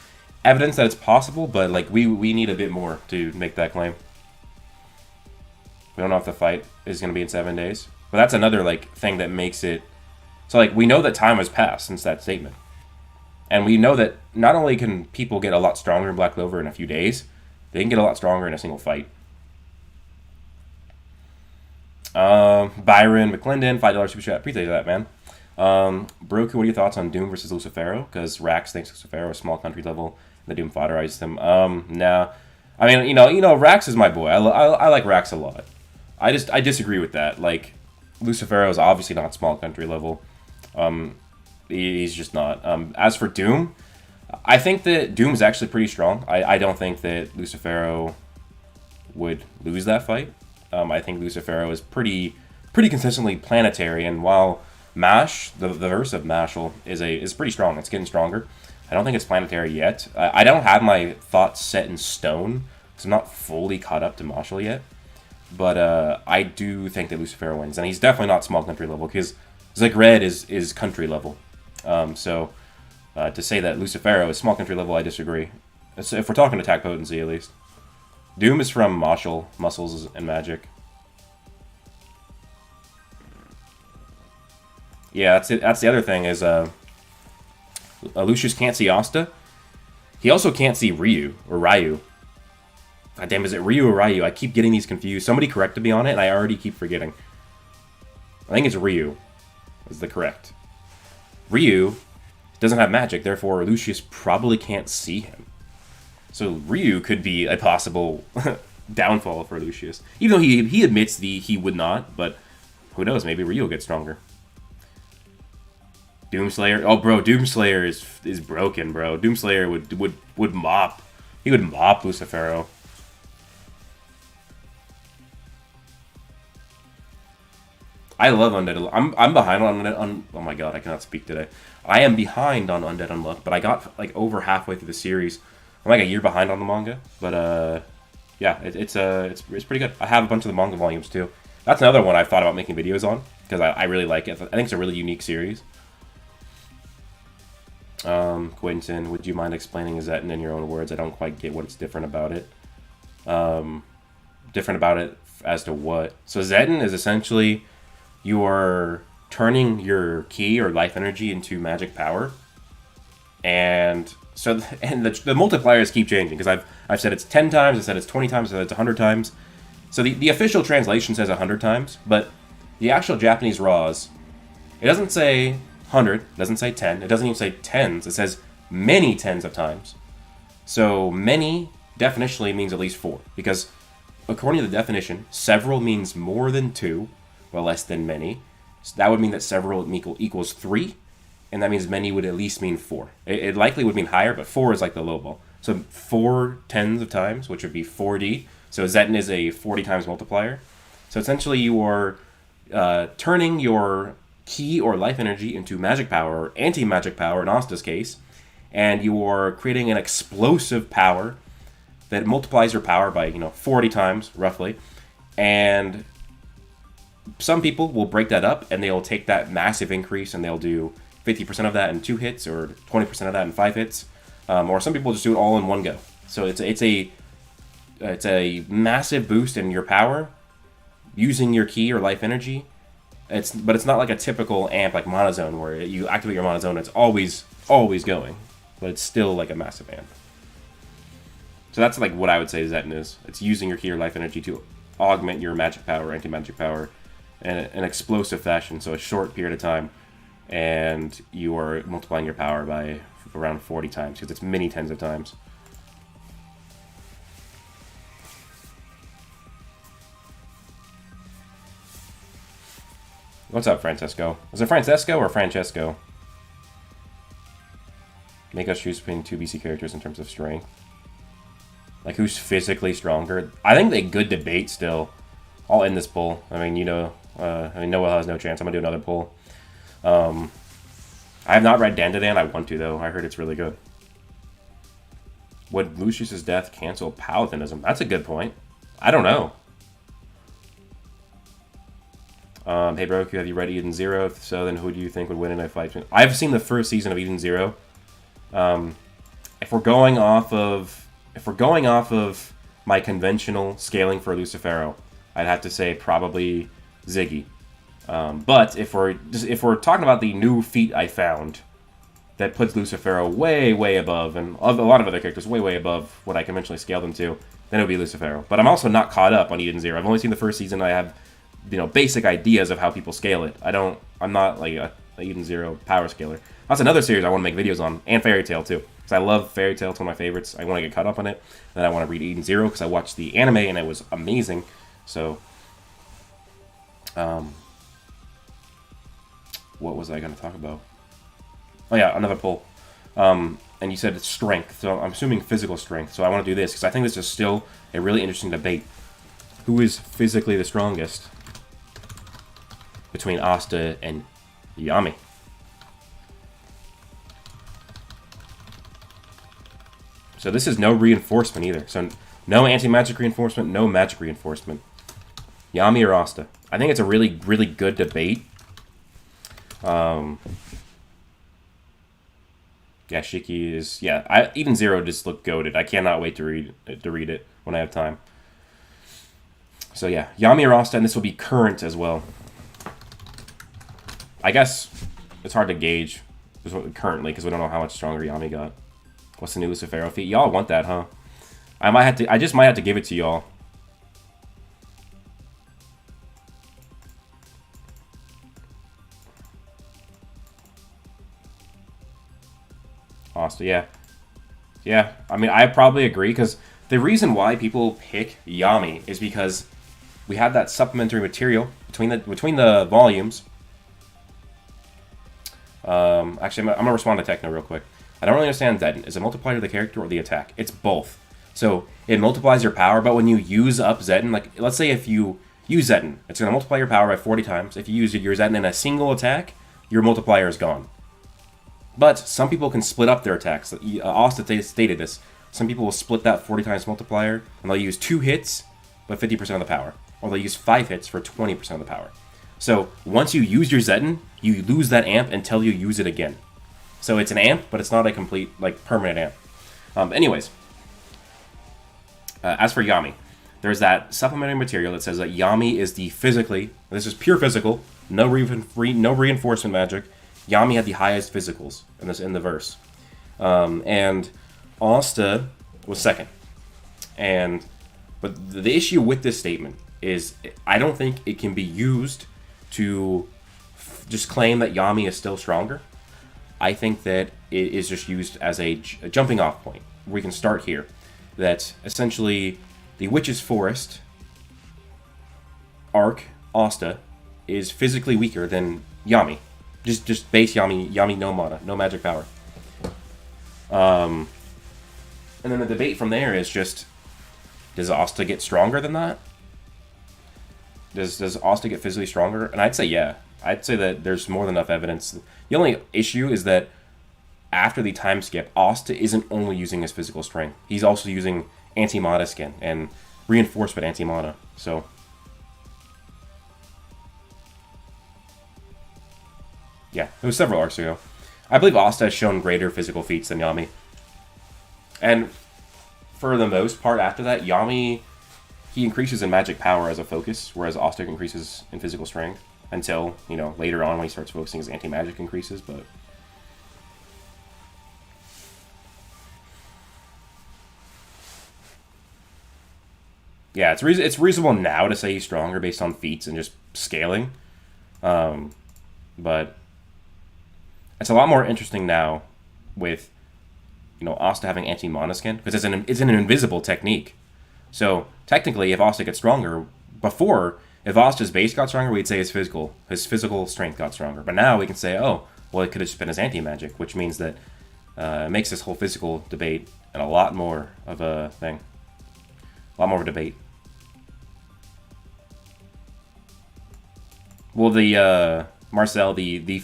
S1: evidence that it's possible, but like we need a bit more to make that claim. We don't know if the fight is going to be in 7 days, but that's another like thing that makes it. So like we know that time has passed since that statement, and we know that not only can people get a lot stronger in Black Clover in a few days, they can get a lot stronger in a single fight. Byron McClendon, $5 super chat. Appreciate that, man. Broku, what are your thoughts on Doom versus Lucifero? Because Rax thinks Lucifero is small country level. The Doom fodderized him. Nah. I mean, Rax is my boy. I like Rax a lot. I disagree with that. Like, Lucifero is obviously not small country level. He's just not. As for Doom, I think that Doom is actually pretty strong. I don't think that Lucifero would lose that fight. I think Lucifero is pretty consistently planetary, and while Mash, the verse of Mashal is pretty strong. It's getting stronger. I don't think it's planetary yet. I don't have my thoughts set in stone, because I'm not fully caught up to Mashal yet. But I do think that Lucifero wins, and he's definitely not small country level, because Red is country level. So to say that Lucifero is small country level, I disagree. If we're talking attack potency, at least. Doom is from Mashal, Muscles, and Magic. Yeah, that's it. That's the other thing is Lucius can't see Asta. He also can't see Ryu or Ryu. God damn, is it Ryu or Ryu? I keep getting these confused. Somebody corrected me on it, and I already keep forgetting. I think it's Ryu is the correct. Ryu doesn't have magic, therefore Lucius probably can't see him. So Ryu could be a possible downfall for Lucius. Even though he admits he would not, but who knows, maybe Ryu will get stronger. Doomslayer. Oh, bro, Doomslayer is broken, bro. Doomslayer would mop. He would mop Lucifero. I love Undead. I'm behind on Undead. Oh my god, I cannot speak today. I am behind on Undead Unluck, but I got like over halfway through the series. I'm like a year behind on the manga, but yeah, it's pretty good. I have a bunch of the manga volumes too. That's another one I've thought about making videos on because I really like it. I think it's a really unique series. Quentin, would you mind explaining Zetten in your own words? I don't quite get what's different about it. Different about it as to what? So Zetten is essentially you're turning your ki or life energy into magic power, and so the multipliers keep changing because I've said it's 10 times, I said it's 20 times, I said it's 100 times. So the official translation says 100 times, but the actual Japanese RAWs, it doesn't say 100, it doesn't say 10, it doesn't even say tens, it says many tens of times. So many definitionally means at least 4, because according to the definition, several means more than 2, or less than many. So that would mean that several equals 3, and that means many would at least mean 4. It likely would mean higher, but 4 is like the low ball. So 4 tens of times, which would be 4D. So Zetten is a 40 times multiplier. So essentially you are turning your ki or life energy into magic power, or anti-magic power in Asta's case, and you are creating an explosive power that multiplies your power by 40 times roughly. And some people will break that up and they'll take that massive increase and they'll do 50% of that in 2 hits or 20% of that in 5 hits, or some people just do it all in one go. So it's a massive boost in your power using your ki or life energy. But it's not like a typical amp like monozone where you activate your monozone, it's always going, but it's still like a massive amp. So that's like what I would say Zetten is. It's using your key or life energy to augment your magic power, anti-magic power, in an explosive fashion, so a short period of time, and you are multiplying your power by around 40 times, because it's many tens of times. What's up, Francesco? Is it Francesco or Francesco? Make us choose between 2 BC characters in terms of strength. Like, who's physically stronger? I think they good debate still. I'll end this poll. I mean, you know, Noah has no chance. I'm gonna do another poll. I have not read Dandadan. I want to, though. I heard it's really good. Would Lucius's death cancel Palatinism? That's a good point. I don't know. Hey, Broku, have you read Eden Zero? If so, then who do you think would win in a fight? I've seen the first season of Eden Zero. If we're going off of my conventional scaling for Lucifero, I'd have to say probably Ziggy. But if we're talking about the new feat I found that puts Lucifero way above, and a lot of other characters way above what I conventionally scaled them to, then it would be Lucifero. But I'm also not caught up on Eden Zero. I've only seen the first season. I have, you know, basic ideas of how people scale it. I'm not like a Eden Zero power scaler. That's another series I want to make videos on, and Fairy Tail too, because I love Fairy Tail. It's one of my favorites. I want to get caught up on it. Then I want to read Eden Zero because I watched the anime and it was amazing. So, what was I going to talk about? Oh yeah, another poll. And you said it's strength, so I'm assuming physical strength. So I want to do this because I think this is still a really interesting debate. Who is physically the strongest between Asta and Yami? So this is no reinforcement either. So no anti-magic reinforcement, no magic reinforcement. Yami or Asta? I think it's a really good debate. Yeah, Shiki is... Yeah, Eden Zero just looked goated. I cannot wait to read it when I have time. So yeah, Yami or Asta, and this will be current as well. I guess it's hard to gauge currently because we don't know how much stronger Yami got. What's the new Lucifero feat? Y'all want that, huh? I just might have to give it to y'all. Asta, yeah. Yeah, I mean, I probably agree, because the reason why people pick Yami is because we have that supplementary material between the volumes. Actually, I'm going to respond to Techno real quick. I don't really understand Zetten. Is it multiplier of the character or the attack? It's both. So it multiplies your power, but when you use up Zetten, like, let's say if you use Zetten, it's going to multiply your power by 40 times. If you use your Zetten in a single attack, your multiplier is gone. But some people can split up their attacks. Asta stated this. Some people will split that 40 times multiplier, and they'll use 2 hits, but 50% of the power. Or they'll use 5 hits for 20% of the power. So once you use your Zetten, you lose that amp until you use it again. So it's an amp, but it's not a complete, like, permanent amp. Anyways, as for Yami, there's that supplementary material that says that Yami is the physically, this is pure physical, no reinforcement magic. Yami had the highest physicals in the verse, and Asta was second. But the issue with this statement is I don't think it can be used to just claim that Yami is still stronger. I think that it is just used as a jumping off point. We can start here. That essentially the Witch's Forest arc, Asta, is physically weaker than Yami. Just base Yami no mana, no magic power. And then the debate from there is just, does Asta get stronger than that? Does Asta get physically stronger? And I'd say yeah. I'd say that there's more than enough evidence. The only issue is that after the time skip, Asta isn't only using his physical strength. He's also using anti-mana skin and reinforcement anti-mana. So yeah, it was several arcs ago. I believe Asta has shown greater physical feats than Yami. And for the most part after that, Yami, he increases in magic power as a focus, whereas Asta increases in physical strength. Until, you know, later on when he starts focusing, his anti-magic increases, but... Yeah, it's reasonable now to say he's stronger based on feats and just scaling. But it's a lot more interesting now with, Asta having anti-mana skin, because it's an invisible technique. So technically, if Asta gets stronger, before, if Asta's base got stronger, we'd say his physical strength got stronger. But now we can say, oh, well, it could have just been his anti-magic, which means that it makes this whole physical debate and a lot more of a thing. A lot more of a debate. Well, the Marcel, that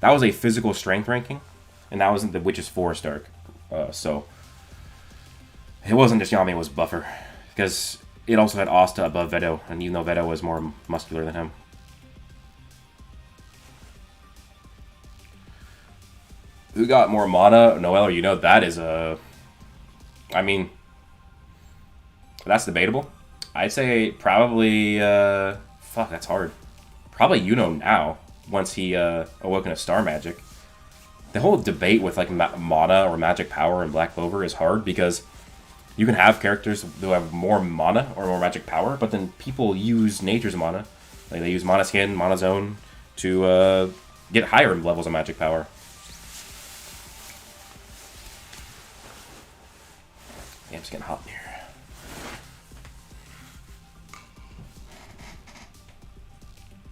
S1: was a physical strength ranking, and that wasn't the Witch's Forest arc. So it wasn't just Yami was buffer, because it also had Asta above Vedo, and even though Vedo was more muscular than him. Who got more mana? Noel or that is a... I mean, that's debatable. I'd say probably... fuck, that's hard. Probably now, once he awoken to Star Magic. The whole debate with like mana or magic power in Black Clover is hard, because you can have characters who have more mana or more magic power, but then people use nature's mana. Like they use Mana Skin, Mana Zone to get higher levels of magic power. Yeah, I'm just getting hot in here.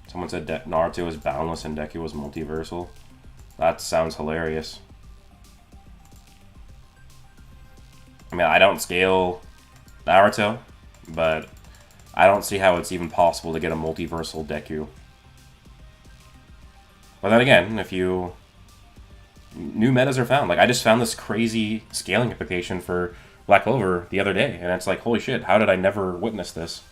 S1: Someone said Naruto is boundless and Deku was multiversal. That sounds hilarious. I mean, I don't scale Naruto, but I don't see how it's even possible to get a multiversal Deku. But then again, if you... New metas are found. Like, I just found this crazy scaling application for Black Clover the other day, and it's like, holy shit, how did I never witness this?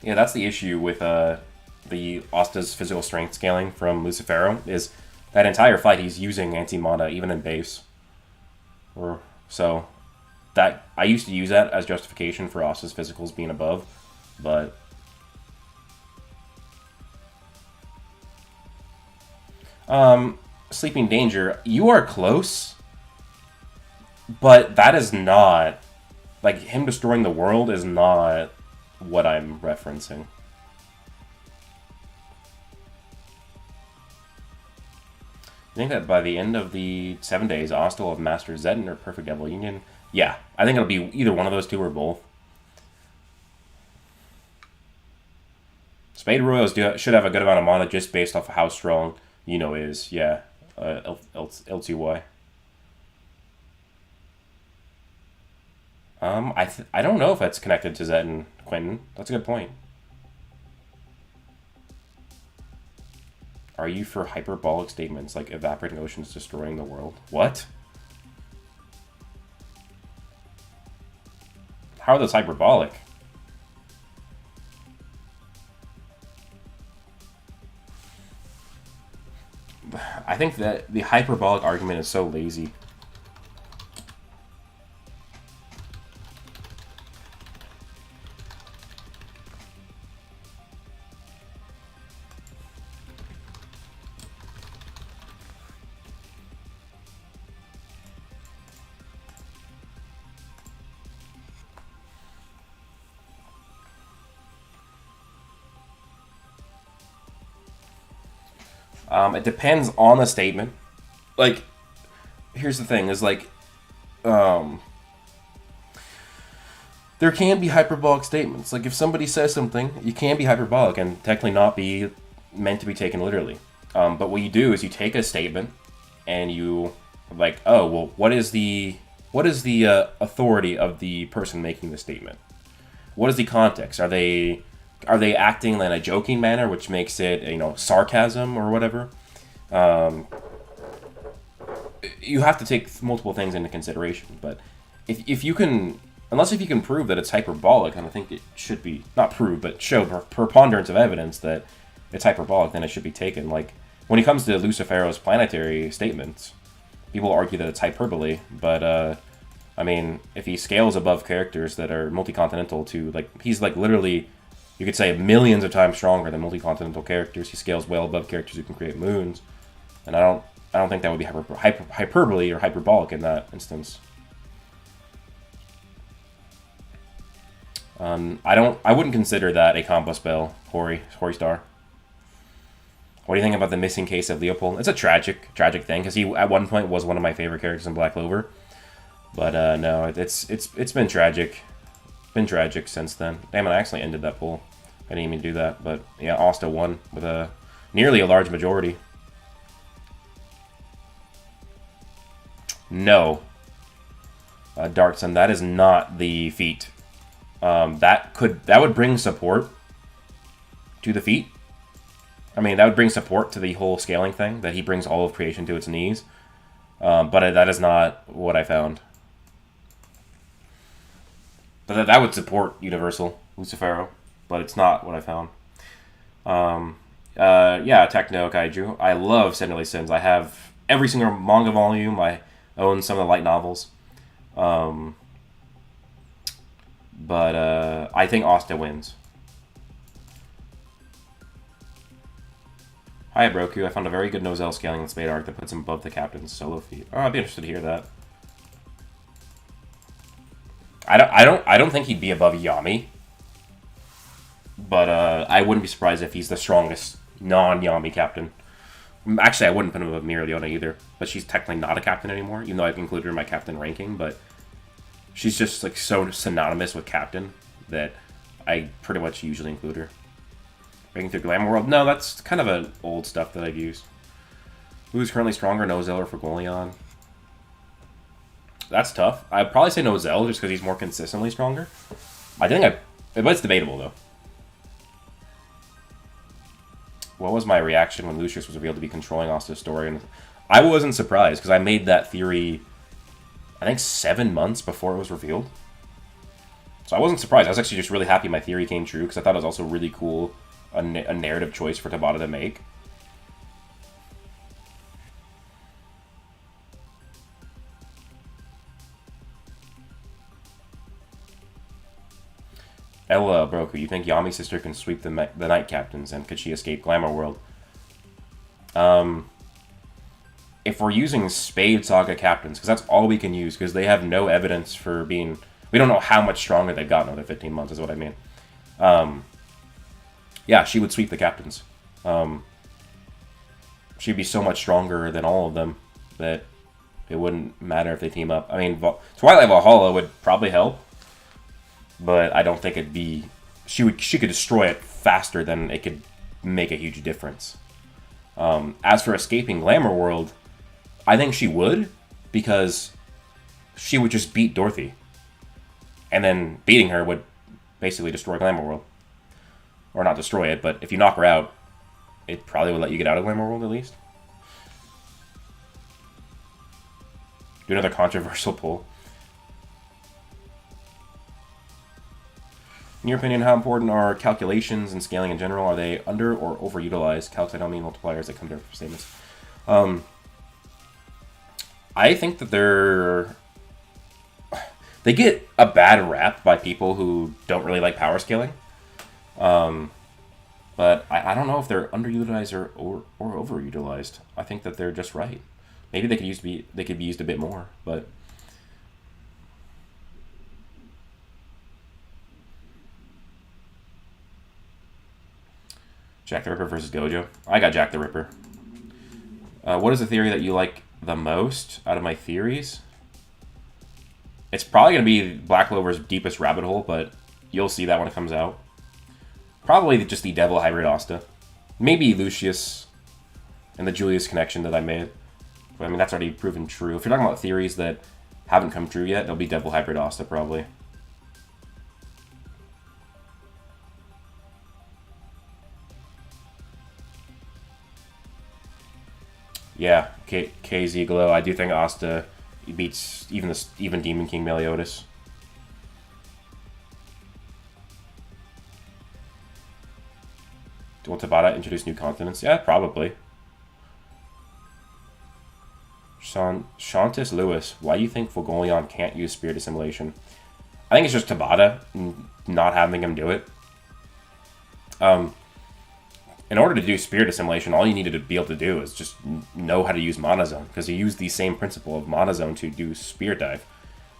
S1: Yeah, that's the issue with the Asta's physical strength scaling from Lucifero, is that entire fight he's using anti-mana even in base. So that I used to use that as justification for Asta's physicals being above, but Sleeping Danger, you are close, but that is not, like, him destroying the world is not what I'm referencing. I think that by the end of the 7 days, Asta will have mastered Zeton or Perfect Devil Union. Yeah, I think it'll be either one of those two or both. Spade Royals should have a good amount of mana just based off of how strong is. Yeah, L2Y. I don't know if that's connected to Zeton, Quentin. That's a good point. Are you for hyperbolic statements like evaporating oceans destroying the world? What? How are those hyperbolic? I think that the hyperbolic argument is so lazy. It depends on the statement. Like, here's the thing, is like, there can be hyperbolic statements. Like, if somebody says something, you can be hyperbolic and technically not be meant to be taken literally. But what you do is you take a statement and you, like, oh, well, what is the authority of the person making the statement? What is the context? Are they acting in a joking manner, which makes it, sarcasm or whatever? You have to take multiple things into consideration. But if you can prove that it's hyperbolic, and I think it should be, not prove, but show preponderance of evidence that it's hyperbolic, then it should be taken. Like, when it comes to Lucifero's planetary statements, people argue that it's hyperbole, but, I mean, if he scales above characters that are multi-continental to, like, he's, like, literally You could say millions of times stronger than multi-continental characters. He scales well above characters who can create moons. And I don't think that would be hyperbole or hyperbolic in that instance. I wouldn't consider that a combo spell, Hori Star. What do you think about the missing case of Leopold? It's a tragic thing, because he at one point was one of my favorite characters in Black Clover. But no, it's been tragic. Been tragic since then. Damn it, I actually ended that poll. I didn't even do that, but yeah, Asta won with nearly a large majority. No. Dark Sun, that is not the feat. That would bring support to the feat. I mean, that would bring support to the whole scaling thing, that he brings all of creation to its knees. But that is not what I found. But that would support Universal Lucifero, but it's not what I found. Yeah, Techno Kaiju. I love Seven Deadly Sins. I have every single manga volume. I own some of the light novels. But I think Asta wins. Hi, Broku. I found a very good Nozel scaling in Spade Arc that puts him above the captain's solo feat. Oh, I'd be interested to hear that. I don't think he'd be above Yami. But I wouldn't be surprised if he's the strongest non-Yami captain. Actually, I wouldn't put him above Miraliona either. But she's technically not a captain anymore, even though I've included her in my captain ranking. But she's just like so synonymous with captain that I pretty much usually include her. Breaking through Glamour World? No, that's kind of an old stuff that I've used. Who's currently stronger, Nozel or Fergolion? That's tough. I'd probably say Nozel just because he's more consistently stronger. But it's debatable though. What was my reaction when Lucius was revealed to be controlling Asta's story? And I wasn't surprised because I made that theory, I think 7 months before it was revealed. So I wasn't surprised. I was actually just really happy my theory came true because I thought it was also really cool, a narrative choice for Tabata to make. Ella Broku, you think Yami's sister can sweep the Night Captains, and could she escape Glamour World? If we're using Spade Saga Captains, because that's all we can use, because they have no evidence for being... We don't know how much stronger they've gotten over 15 months, is what I mean. Yeah, she would sweep the Captains. She'd be so much stronger than all of them that it wouldn't matter if they team up. I mean, Twilight Valhalla would probably help. But I don't think it'd be... She could destroy it faster than it could make a huge difference. As for escaping Glamour World, I think she would, because she would just beat Dorothy. And then beating her would basically destroy Glamour World. Or not destroy it, but if you knock her out, it probably would let you get out of Glamour World at least. Do another controversial poll. In your opinion, how important are calculations and scaling in general? Are they under or overutilized? Calcs, I don't mean multipliers that come to different statements. I think that they get a bad rap by people who don't really like power scaling. But I don't know if they're underutilized or overutilized. I think that they're just right. Maybe they could be used a bit more, but... Jack the Ripper versus Gojo. I got Jack the Ripper. What is the theory that you like the most out of my theories? It's probably going to be Black Clover's deepest rabbit hole, but you'll see that when it comes out. Probably just the Devil Hybrid Asta. Maybe Lucius and the Julius connection that I made. But, I mean, that's already proven true. If you're talking about theories that haven't come true yet, it'll be Devil Hybrid Asta, probably. Yeah, KZ Glow. I do think Asta beats even Demon King Meliodas. Will Tabata introduce new continents? Yeah, probably. Shantis Lewis, why do you think Fogolion can't use Spirit Assimilation? I think it's just Tabata not having him do it. In order to do spirit assimilation, all you needed to be able to do is just know how to use Mana Zone, because you use the same principle of Mana Zone to do Spirit Dive.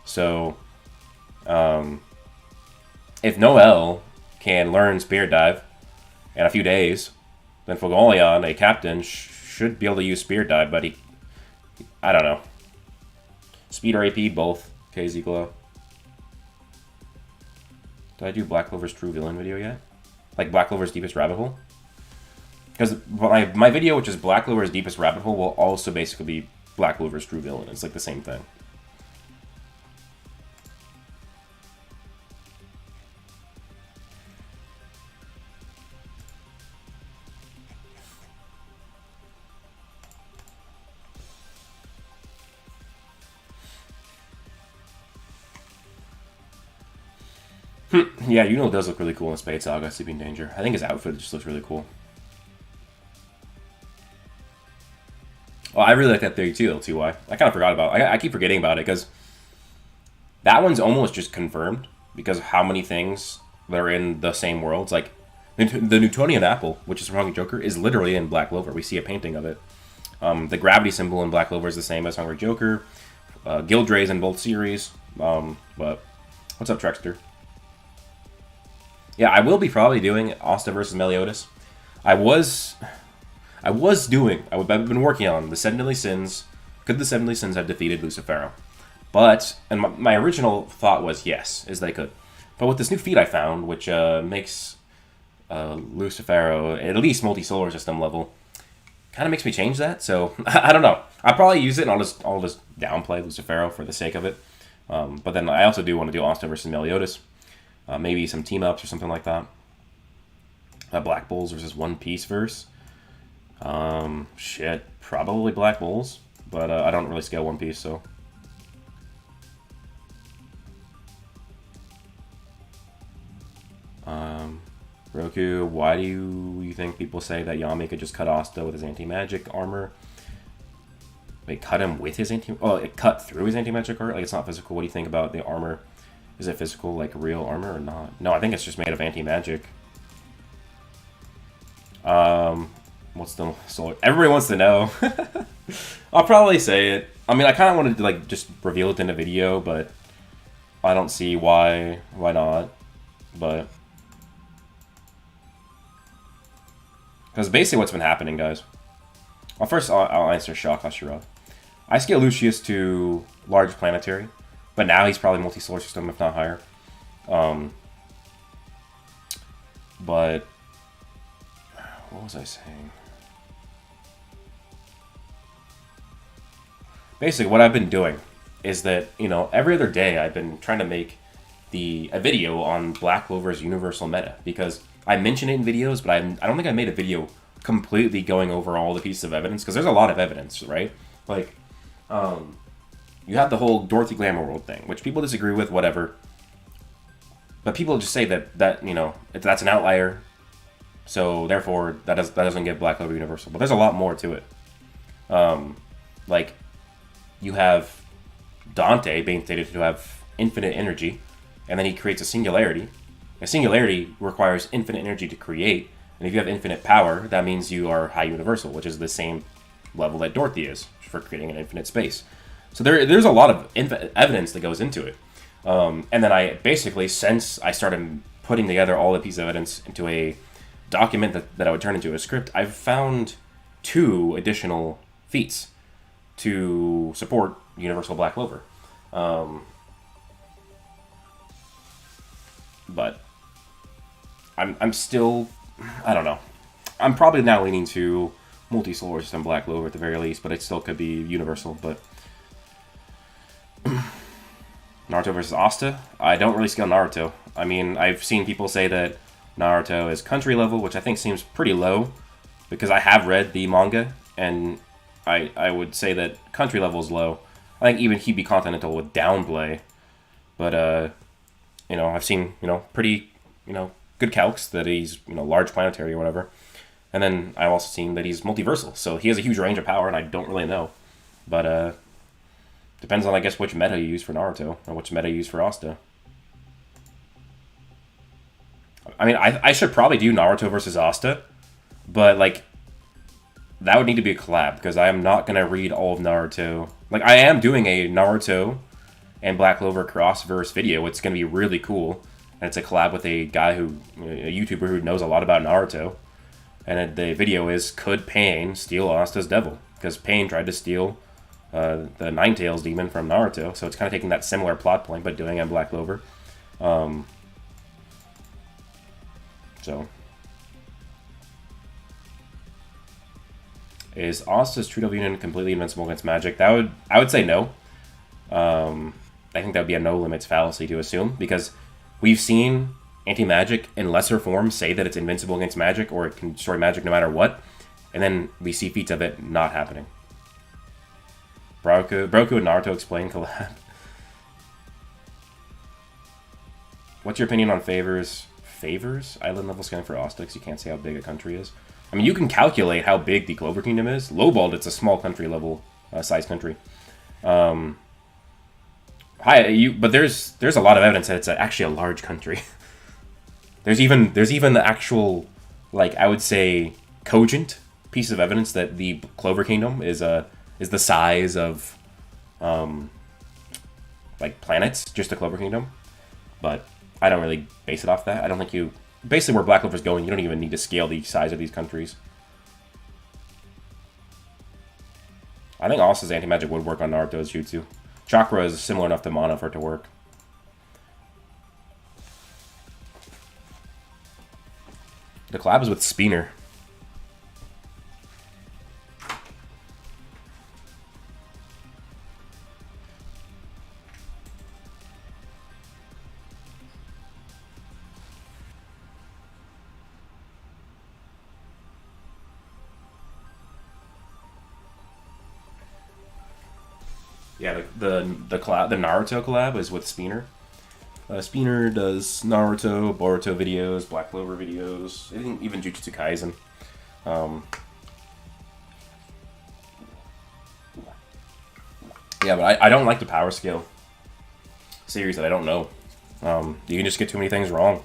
S1: So, if Noel can learn Spirit Dive in a few days, then Fogolion, a captain, should be able to use Spirit Dive, but I don't know. Speed or AP, both. KZ Glow. Did I do Black Clover's True Villain video yet? Like Black Clover's Deepest Rabbit Hole? Because my video, which is Black Clover's Deepest Rabbit Hole, will also basically be Black Clover's True Villain. It's like the same thing. Yeah, you know it does look really cool in Spade Saga, Sleeping Danger. I think his outfit just looks really cool. Well, I really like that theory too, LTY. I kind of forgot about it. I keep forgetting about it because that one's almost just confirmed because of how many things that are in the same worlds. Like, the Newtonian apple, which is from Hungry Joker, is literally in Black Clover. We see a painting of it. The gravity symbol in Black Clover is the same as Hungry Joker. Gildray's in both series. But what's up, Trexter? Yeah, I will be probably doing Asta versus Meliodas. I've been working on the Seven Deadly Sins. Could the Seven Deadly Sins have defeated Lucifero? But, and my original thought was yes, is they could. But with this new feat I found, which makes Lucifero at least multi-solar system level, kind of makes me change that. So I don't know. I'll probably use it, and I'll just downplay Lucifero for the sake of it. But then I also do want to do Asta versus Meliodas. Maybe some team-ups or something like that. Black Bulls versus One Piece verse. Shit. Probably Black Bulls. But I don't really scale One Piece, so... Broku, why do you think people say that Yami could just cut Asta with his anti-magic armor? Wait, cut him with his anti... Oh, it cut through his anti-magic armor? Like, it's not physical. What do you think about the armor? Is it physical, like real armor or not? No, I think it's just made of anti-magic. What's the solar? Everybody wants to know. I'll probably say it. I mean, I kind of wanted to like just reveal it in a video, but I don't see why not. But because basically what's been happening, guys. Well, first I'll answer Shock Hashira. I scale Lucius to large planetary. But now he's probably multi-solar system, if not higher. But what was I saying? Basically, what I've been doing is that, you know, every other day I've been trying to make a video on Black Clover's universal meta, because I mention it in videos, but I don't think I made a video completely going over all the pieces of evidence, because there's a lot of evidence, right? Like, you have the whole Dorothy Glamour World thing, which people disagree with, whatever. But people just say that you know, that's an outlier, so therefore that doesn't give Black Clover universal. But there's a lot more to it. Like, you have Dante being stated to have infinite energy, and then he creates a singularity. A singularity requires infinite energy to create, and if you have infinite power, that means you are high universal, which is the same level that Dorothy is for creating an infinite space. So there's a lot of evidence that goes into it. And then I basically, since I started putting together all the pieces of evidence into a document that I would turn into a script, I've found 2 additional feats to support Universal Black Clover. But I'm still, I don't know. I'm probably now leaning to multi-solar system Black Clover at the very least, but it still could be universal. But Naruto versus Asta, I don't really scale Naruto. I mean, I've seen people say that Naruto is country level, which I think seems pretty low, because I have read the manga, and I would say that country level is low. I think even he'd be Continental with downplay. But, you know, I've seen, you know, pretty, you know, good calcs that he's, you know, large planetary or whatever. And then I've also seen that he's multiversal, so he has a huge range of power, and I don't really know. But, depends on, I guess, which meta you use for Naruto, or which meta you use for Asta. I mean, I should probably do Naruto versus Asta, but like that would need to be a collab because I am not gonna read all of Naruto. Like I am doing a Naruto and Black Clover cross-verse video. It's gonna be really cool, and it's a collab with a guy a YouTuber who knows a lot about Naruto. And the video is, could Pain steal Asta's devil? Because Pain tried to steal the Nine-Tails demon from Naruto, so it's kind of taking that similar plot point, but doing it in Black Clover. So, is Asta's True Devil Union completely invincible against magic? I would say no. I think that would be a no limits fallacy to assume, because we've seen anti-magic in lesser forms say that it's invincible against magic, or it can destroy magic no matter what, and then we see feats of it not happening. Broku and Naruto explain collab. What's your opinion on favors? Favors? Island level scanning for Asta, because you can't say how big a country is. I mean, you can calculate how big the Clover Kingdom is. Lowballed, it's a small country level size country. But there's a lot of evidence that it's actually a large country. there's even the actual, like, I would say, cogent piece of evidence that the Clover Kingdom is the size of like planets, just the Clover Kingdom. But I don't really base it off that. I don't think you basically where Black Clover's going, you don't even need to scale the size of these countries. I think Asta's anti-magic would work on Naruto's jutsu. Chakra is similar enough to mana for it to work. The collab is with Spinner. Yeah, the Naruto collab is with Spinner. Spinner does Naruto, Boruto videos, Black Clover videos, even Jujutsu Kaisen. Yeah, but I don't like the power scale series that I don't know. You can just get too many things wrong.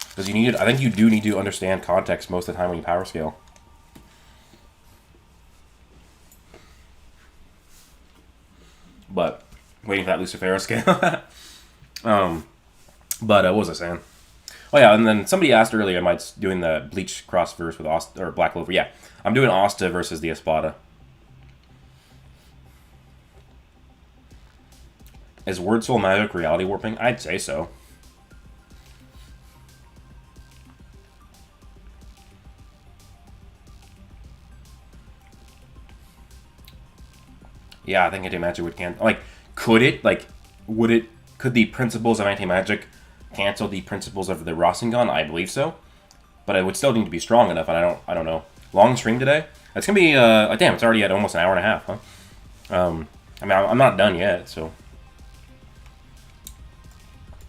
S1: Because I think you do need to understand context most of the time when you power scale. But waiting for that Lucifero scale. But what was I saying? Oh yeah, and then somebody asked earlier, am I doing the Bleach cross-verse with Asta or Black Clover? Yeah, I'm doing Asta versus the Espada. Is Word Soul Magic reality warping? I'd say so. Yeah, I think anti-magic would cancel. Like, could it? Like, would it? Could the principles of anti-magic cancel the principles of the Rasengan? I believe so, but it would still need to be strong enough. And I don't know. Long stream today. It's gonna be. Damn, it's already at almost an hour and a half, huh? I mean, I'm not done yet. So,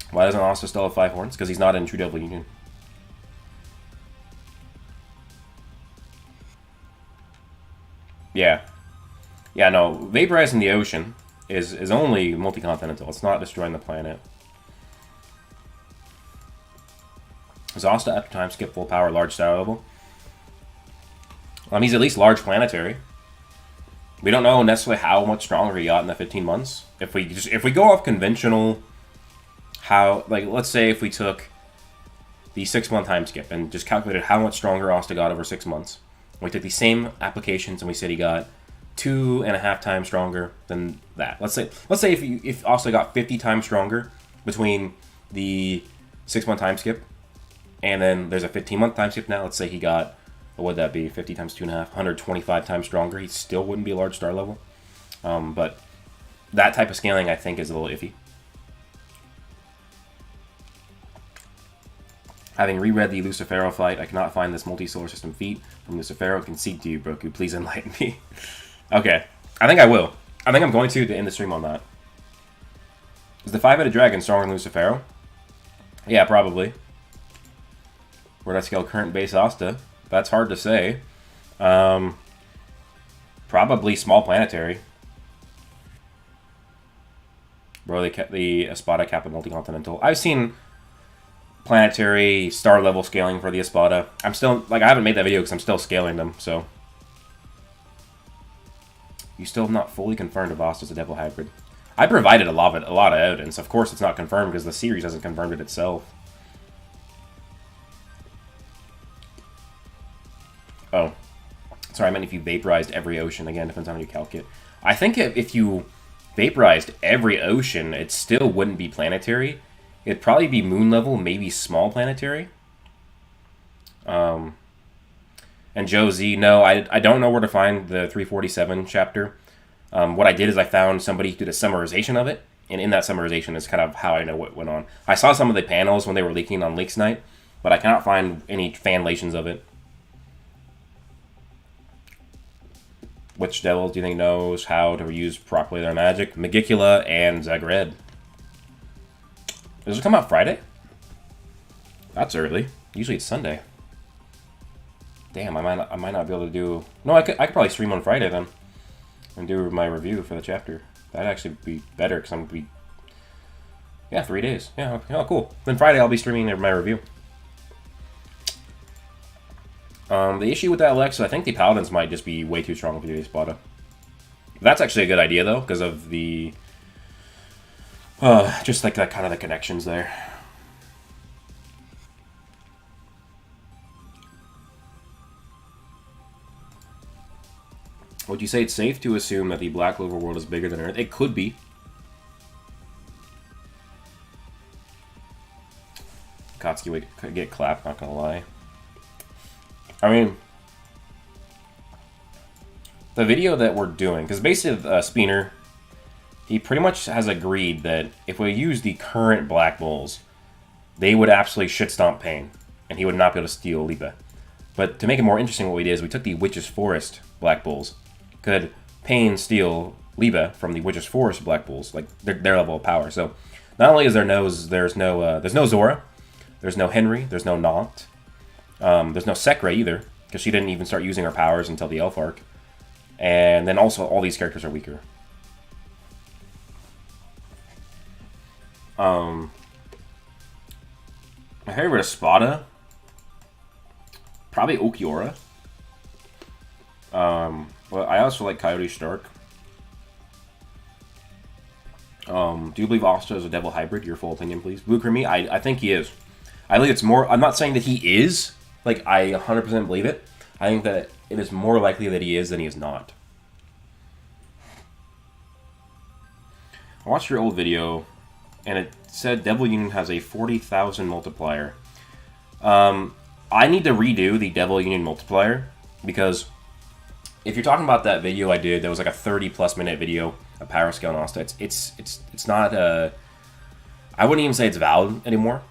S1: why doesn't Asta still have 5 horns? Because he's not in True Devil Union. Yeah. Yeah, no, vaporizing the ocean is only multi-continental. It's not destroying the planet. Is Asta after time skip full power large star level? He's at least large planetary. We don't know necessarily how much stronger he got in the 15 months. If we go off conventional, let's say if we took the 6-month time skip and just calculated how much stronger Asta got over 6 months. We took the same applications and we said he got 2.5 times stronger than that. Let's say if Asta got 50 times stronger between the 6-month time skip and then there's a 15-month time skip now. Let's say he got, what would that be? 50 times 2.5, 125 times stronger. He still wouldn't be a large star level. But that type of scaling I think is a little iffy. Having reread the Lucifero fight, I cannot find this multi-solar system feat from Lucifero. Concede to you, Broku. Please enlighten me. Okay. I think I will. I think I'm going to end the stream on that. Is the 5-headed dragon stronger than Lucifero? Yeah, probably. Where'd I scale current base Asta? That's hard to say. Probably small planetary. Bro, they kept the Espada cap at multi-continental. I've seen planetary star level scaling for the Espada. I'm still, like, I haven't made that video because I'm still scaling them, so. You still have not fully confirmed if Asta's a devil hybrid. I provided a lot of evidence. Of course it's not confirmed because the series hasn't confirmed it itself. Oh. Sorry, I meant if you vaporized every ocean. Again, depends on how you calculate. I think if you vaporized every ocean, it still wouldn't be planetary. It'd probably be moon level, maybe small planetary. And Joe Z, no, I don't know where to find the 347 chapter. What I did is I found somebody who did a summarization of it, and in that summarization is kind of how I know what went on. I saw some of the panels when they were leaking on Leaks Night, but I cannot find any fanlations of it. Which devils do you think knows how to use properly their magic? Magicula and Zagreb. Does it come out Friday? That's early. Usually it's Sunday. Damn, I might not be able to do... No, I could probably stream on Friday then. And do my review for the chapter. That'd actually be better, because I'm going to be... Yeah, 3 days. Yeah, oh, cool. Then Friday I'll be streaming my review. The issue with that, Alexa, I think the Paladins might just be way too strong for the Espada. That's actually a good idea, though, because of the... just like that kind of the connections there. Would you say it's safe to assume that the Black Clover world is bigger than Earth? It could be. Kotsky would get clapped, not gonna lie. I mean, the video that we're doing, because basically Spinner, he pretty much has agreed that if we use the current Black Bulls, they would absolutely shit-stomp Pain, and he would not be able to steal Lipa. But to make it more interesting, what we did is we took the Witch's Forest Black Bulls. Could Pain steal Liba from the Witch's Forest Black Bulls, like their level of power? So not only is there's no Zora, there's no Henry, there's no Naught, there's no Sekre either, because she didn't even start using her powers until the Elf arc. And then also all these characters are weaker. My favorite Espada, probably Okiora. Well, I also like Coyote Stark. Do you believe Asta is a devil hybrid? Your full opinion, please. Blue Creamy, I think he is. I think it's more... I'm not saying that he is. Like, I 100% believe it. I think that it is more likely that he is than he is not. I watched your old video, and it said Devil Union has a 40,000 multiplier. I need to redo the Devil Union multiplier, because... if you're talking about that video I did, that was like a 30+ minute video of Power Scale and Asta, it's not I wouldn't even say it's valid anymore,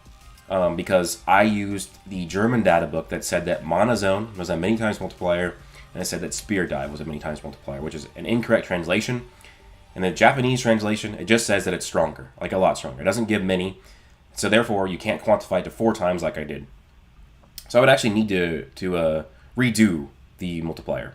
S1: because I used the German data book that said that Mana Zone was a many times multiplier, and it said that Spear Dive was a many times multiplier, which is an incorrect translation. In the Japanese translation, it just says that it's stronger, like a lot stronger. It doesn't give many, so therefore you can't quantify it to 4 times like I did. So I would actually need to redo the multiplier.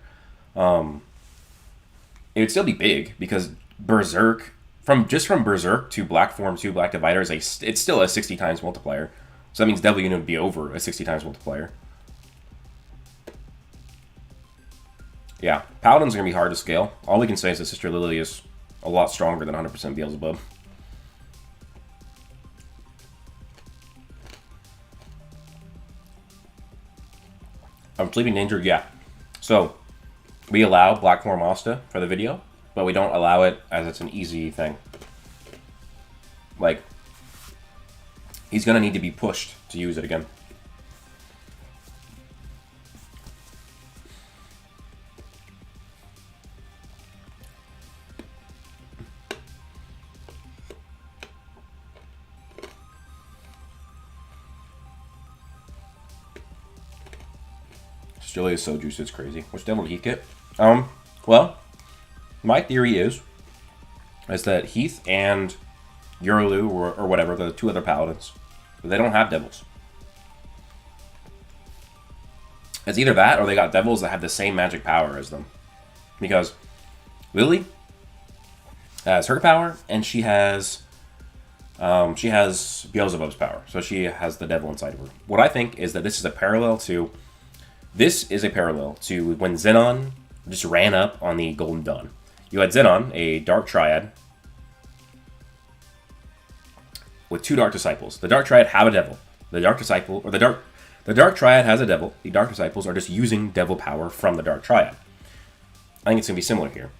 S1: It would still be big because Berserk, from Berserk to Black Form 2 Black Divider it's still a 60 times multiplier. So that means Devil Union would be over a 60 times multiplier. Yeah, Paladins are gonna be hard to scale. All we can say is that Sister Lily is a lot stronger than 100% Beelzebub. Sleeping Danger, yeah. So we allow Black Form Asta for the video, but we don't allow it as it's an easy thing. Like, he's gonna need to be pushed to use it again. Still is so juicy, it's crazy. Which devil did Heath get? Well, my theory is that Heath and Yurulu, or whatever, the 2 other paladins, they don't have devils. It's either that, or they got devils that have the same magic power as them. Because Lily has her power, and she has She has Beelzebub's power, so she has the devil inside of her. What I think is that this is a parallel to when Xenon just ran up on the Golden Dawn. You had Xenon, a dark triad, with 2 dark disciples. The dark triad have a devil. The dark triad has a devil. The dark disciples are just using devil power from the dark triad. I think it's gonna be similar here.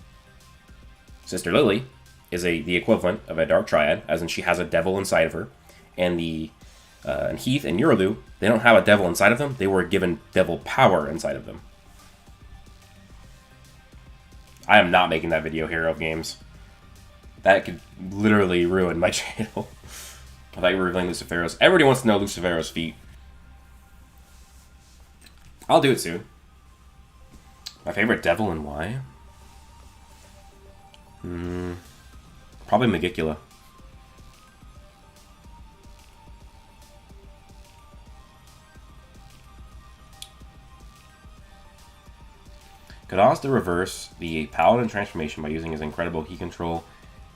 S1: Sister Lily is the equivalent of a dark triad, as in she has a devil inside of her, and and Heath and Yurulu, they don't have a devil inside of them. They were given devil power inside of them. I am not making that video Hero of Games. That could literally ruin my channel. I thought you were revealing Lucifero's. Everybody wants to know Lucifero's feat. I'll do it soon. My favorite devil and why? Probably Magicula. Could Ozda reverse the Paladin transformation by using his incredible key control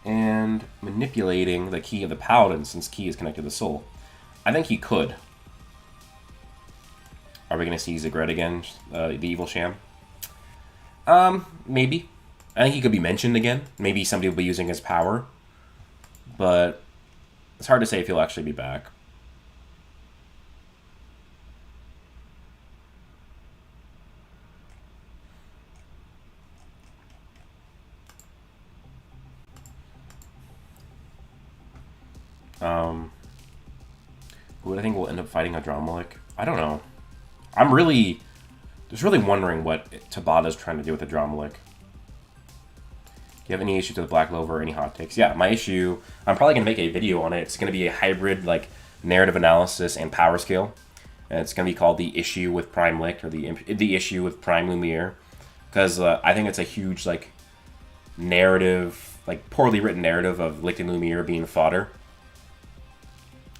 S1: and manipulating the key of the Paladin, since key is connected to the soul? I think he could. Are we going to see Zagret again, the evil sham? Maybe. I think he could be mentioned again. Maybe somebody will be using his power. But it's hard to say if he'll actually be back. Who do I think will end up fighting a Dromalik? I don't know. I'm really wondering what Tabata's trying to do with the Dromalik. Do you have any issues with the Black Clover or any hot takes? Yeah, my issue, I'm probably going to make a video on it. It's going to be a hybrid, like, narrative analysis and power scale. And it's going to be called the issue with Prime Licht, or the issue with Prime Lumiere. Because I think it's a huge, like, narrative, like, poorly written narrative of Licht and Lumiere being fodder.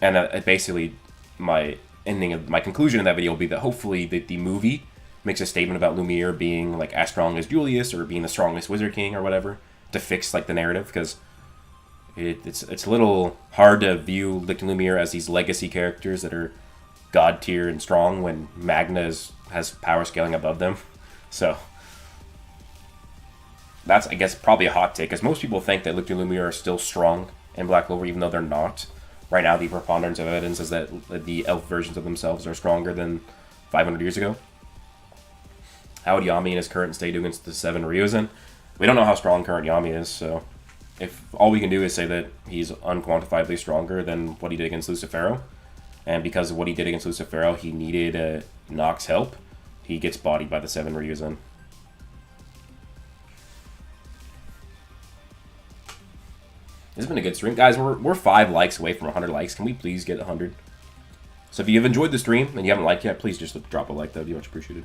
S1: And basically, my conclusion in that video will be that hopefully the movie makes a statement about Lumiere being, like, as strong as Julius, or being the strongest Wizard King, or whatever, to fix, like, the narrative, because it's a little hard to view Licht and Lumiere as these legacy characters that are god tier and strong when Magna has power scaling above them. So that's, I guess, probably a hot take, because most people think that Licht and Lumiere are still strong in Black Clover, even though they're not. Right now, the preponderance of evidence is that the elf versions of themselves are stronger than 500 years ago. How would Yami in his current state do against the 7 Ryuzen? We don't know how strong current Yami is, so if all we can do is say that he's unquantifiably stronger than what he did against Lucifero, and because of what he did against Lucifero, he needed Nox help, he gets bodied by the 7 Ryuzen. This has been a good stream. Guys, we're 5 likes away from 100 likes. Can we please get 100? So if you've enjoyed the stream and you haven't liked yet, please just drop a like. That would be much appreciated.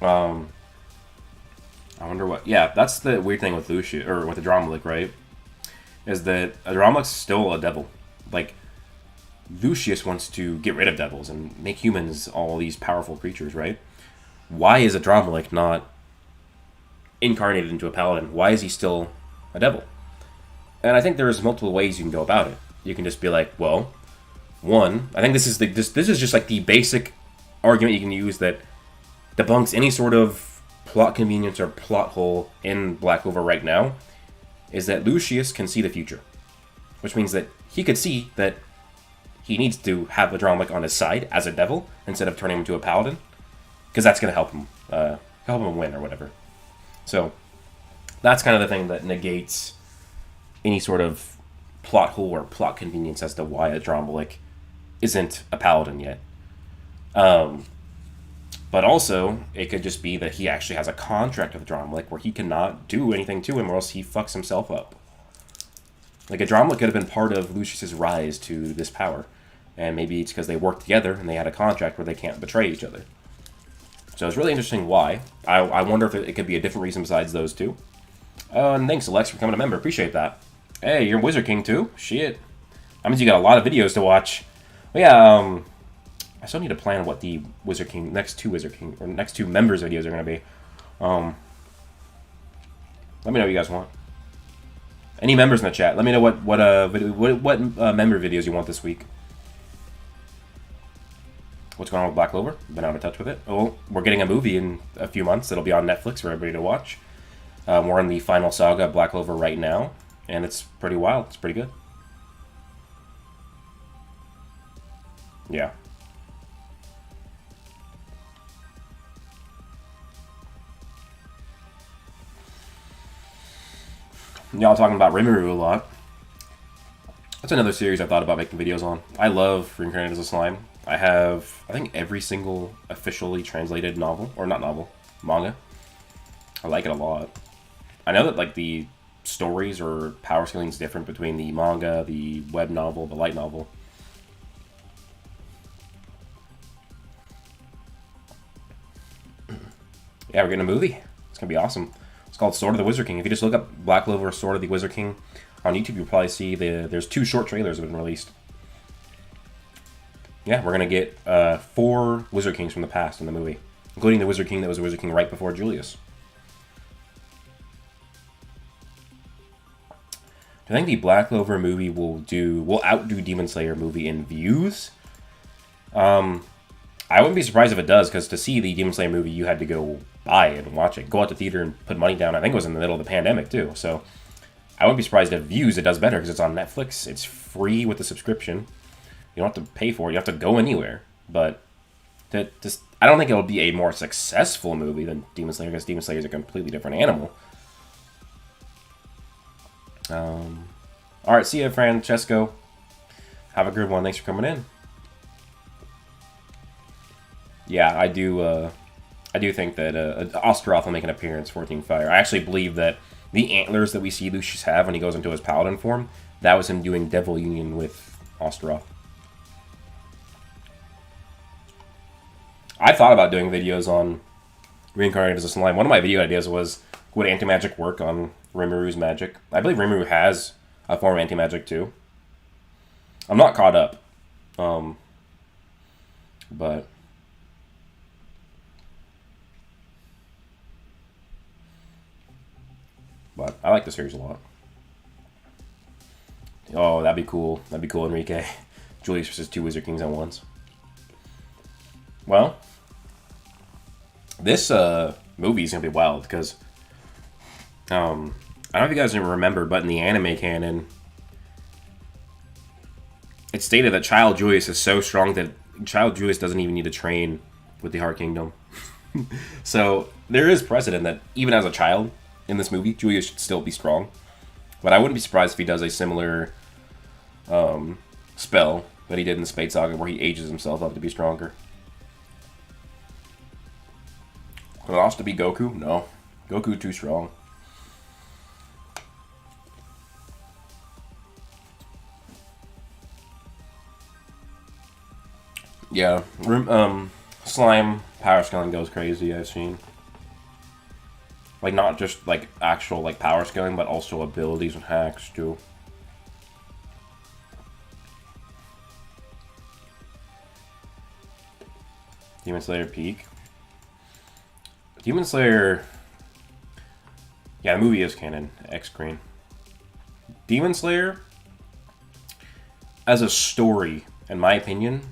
S1: I wonder what... Yeah, that's the weird thing with Lucius, or with the Dromalik, right? Is that a Dromalik's still a devil. Like, Lucius wants to get rid of devils and make humans all these powerful creatures, right? Why is a Dromalik not incarnated into a paladin? Why is he still a devil? And I think there's multiple ways you can go about it. You can just be like, well, one, I think this is just like the basic argument you can use that debunks any sort of plot convenience or plot hole in Black Clover right now, is that Lucius can see the future. Which means that he could see that he needs to have a Dromalik on his side as a devil instead of turning him into a paladin, because that's going to help him win or whatever. So that's kind of the thing that negates any sort of plot hole or plot convenience as to why a Dromalik isn't a paladin yet. But also, it could just be that he actually has a contract with Dromalik where he cannot do anything to him or else he fucks himself up. Like, a Dromalik could have been part of Lucius's rise to this power. And maybe it's because they worked together and they had a contract where they can't betray each other. So it's really interesting why. I wonder if it could be a different reason besides those two. And thanks, Alex, for becoming a member. Appreciate that. Hey, you're Wizard King too? Shit. That means you got a lot of videos to watch. But yeah, I still need to plan what the Wizard King next two members videos are gonna be. Let me know what you guys want. Any members in the chat, let me know what member videos you want this week. What's going on with Black Clover? Been out of touch with it. Oh, we're getting a movie in a few months. It'll be on Netflix for everybody to watch. We're in the final saga of Black Clover right now, and it's pretty wild. It's pretty good. Yeah. Y'all talking about Rimuru a lot. That's another series I thought about making videos on. I love Reincarnated as a Slime. I have, I think, every single officially translated novel, or not novel, manga. I like it a lot. I know that, like, the stories or power scaling is different between the manga, the web novel, the light novel. Yeah, we're getting a movie. It's going to be awesome. It's called Sword of the Wizard King. If you just look up Black Clover Sword of the Wizard King on YouTube, you'll probably see there's 2 short trailers that have been released. Yeah, we're going to get 4 Wizard Kings from the past in the movie, including the Wizard King that was a Wizard King right before Julius. Do I think the Black Clover movie will outdo Demon Slayer movie in views? I wouldn't be surprised if it does, because to see the Demon Slayer movie, you had to go buy it and watch it. Go out to theater and put money down. I think it was in the middle of the pandemic, too. So I wouldn't be surprised if views it does better, because it's on Netflix. It's free with the subscription. You don't have to pay for it. You have to go anywhere. But I don't think it'll be a more successful movie than Demon Slayer, because Demon Slayer is a completely different animal. Alright, see ya, Francesco. Have a good one. Thanks for coming in. Yeah, I do think that Osteroth will make an appearance, 14 Fire. I actually believe that the antlers that we see Lucius have when he goes into his Paladin form, that was him doing Devil Union with Osteroth. I thought about doing videos on Reincarnated as a Slime. One of my video ideas was, would anti-magic work on Rimuru's magic? I believe Rimuru has a form of anti-magic too. I'm not caught up. But I like the series a lot. Oh, that'd be cool. That'd be cool, Enrique. Julius versus 2 Wizard Kings at once. Well, this movie is going to be wild, because I don't know if you guys remember, but in the anime canon, it's stated that Child Julius is so strong that Child Julius doesn't even need to train with the Heart Kingdom. So there is precedent that even as a child in this movie, Julius should still be strong. But I wouldn't be surprised if he does a similar spell that he did in the Spade Saga, where he ages himself up to be stronger. Could it also be Goku? No. Goku too strong. Yeah, Slime power scaling goes crazy, I've seen. Like, not just, like, actual, like, power scaling, but also abilities and hacks, too. Demon Slayer peak. Demon Slayer... Yeah, the movie is canon. X-Screen. Demon Slayer, as a story, in my opinion,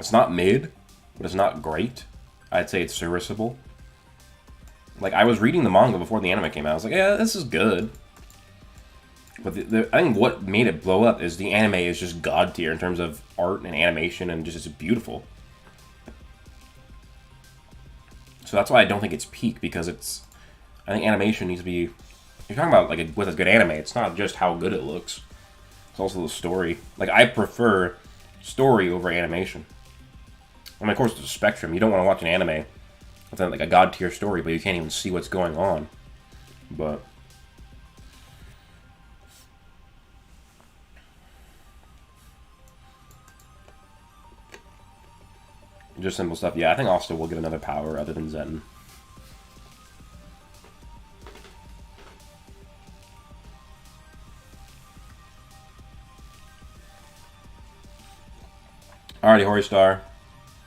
S1: it's not mid, but it's not great. I'd say it's serviceable. Like, I was reading the manga before the anime came out. I was like, yeah, this is good. But I think what made it blow up is the anime is just god tier in terms of art and animation, and just it's beautiful. So that's why I don't think it's peak, because it's... I think animation needs to be... You're talking about, like, with a good anime, it's not just how good it looks. It's also the story. Like, I prefer story over animation. I mean, of course, there's a spectrum. You don't want to watch an anime with, like, a god-tier story, but you can't even see what's going on. But... just simple stuff. Yeah, I think Asta will get another power other than Zen. Alrighty, Hori Star.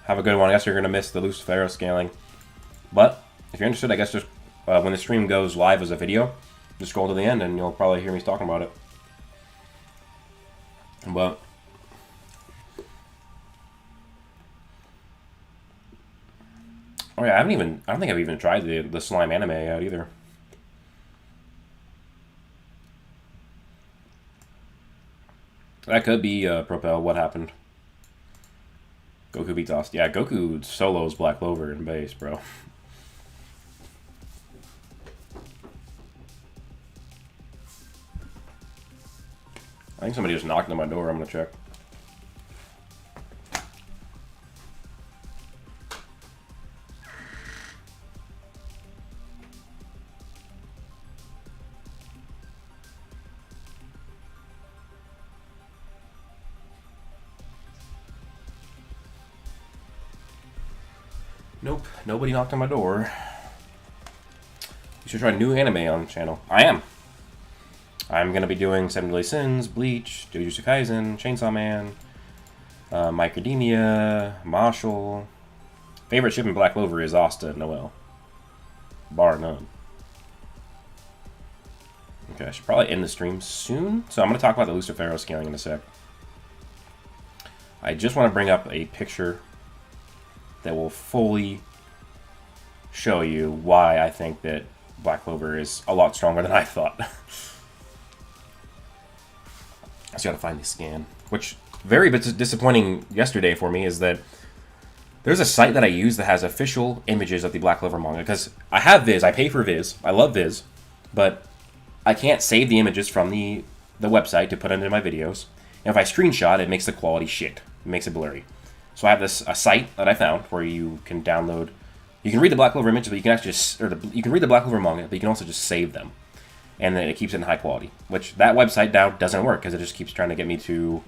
S1: Have a good one. I guess you're going to miss the Lucifero scaling. But if you're interested, I guess just when the stream goes live as a video, just scroll to the end and you'll probably hear me talking about it. But oh yeah, I don't think I've even tried the slime anime yet either. That could be Propel. What happened? Goku beats Asta. Yeah, Goku solos Black Clover in base, bro. I think somebody just knocked on my door. I'm gonna check. Nope, nobody knocked on my door. You should try new anime on the channel. I am. I'm going to be doing Seven Deadly Sins, Bleach, Jujutsu Kaisen, Chainsaw Man, My Academia, Marshall. Favorite ship in Black Clover is Asta Noel. Bar none. Okay, I should probably end the stream soon. So I'm going to talk about the Lucifero scaling in a sec. I just want to bring up a picture that will fully show you why I think that Black Clover is a lot stronger than I thought. I just gotta find the scan. Which, very disappointing yesterday for me is that there's a site that I use that has official images of the Black Clover manga. Because I have Viz, I pay for Viz, I love Viz, but I can't save the images from the website to put into my videos. And if I screenshot, it makes the quality shit. It makes it blurry. So I have a site that I found where you can download. You can read the Black Clover images, but you can actually you can read the Black Clover manga, but you can also just save them, and then it keeps it in high quality. Which that website now doesn't work because it just keeps trying to get me to.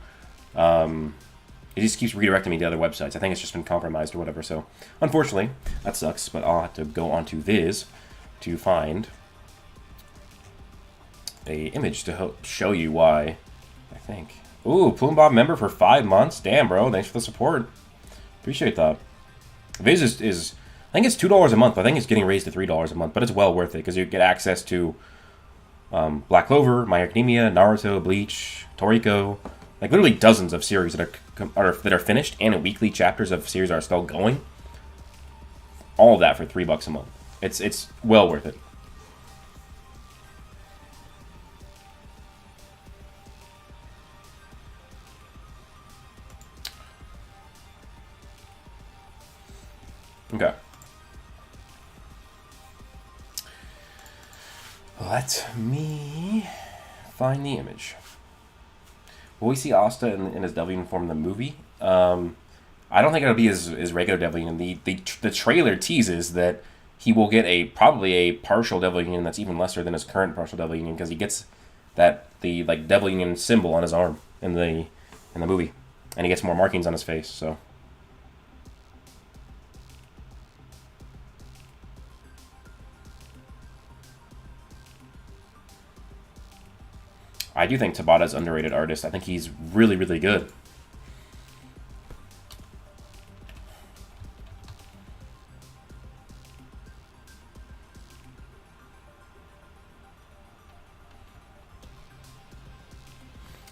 S1: It just keeps redirecting me to other websites. I think it's just been compromised or whatever. So unfortunately, that sucks. But I'll have to go onto Viz to find a image to help show you why. I think. Ooh, Plume Bob member for 5 months. Damn, bro. Thanks for the support. Appreciate that. Viz is I think it's $2 a month. But I think it's getting raised to $3 a month. But it's well worth it because you get access to Black Clover, My Academia, Naruto, Bleach, Toriko. Like literally dozens of series that are finished and weekly chapters of series are still going. All of that for $3 a month. It's well worth it. Okay. Let me find the image. Will we see Asta in his devil uniform in the movie? I don't think it'll be his regular devil union. The trailer teases that he will get probably a partial devil union that's even lesser than his current partial devil union because he gets the devil union symbol on his arm in the movie, and he gets more markings on his face. So. I do think Tabata's underrated artist. I think he's really, really good.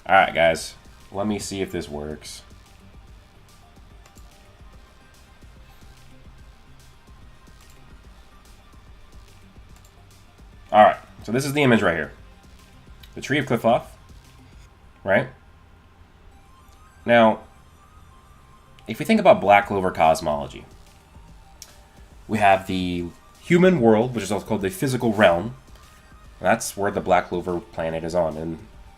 S1: Alright, guys. Let me see if this works. Alright, so this is the image right here. The Tree of Qliphoth, right? Now, if we think about Black Clover cosmology, we have the human world, which is also called the physical realm. That's where the Black Clover planet is on.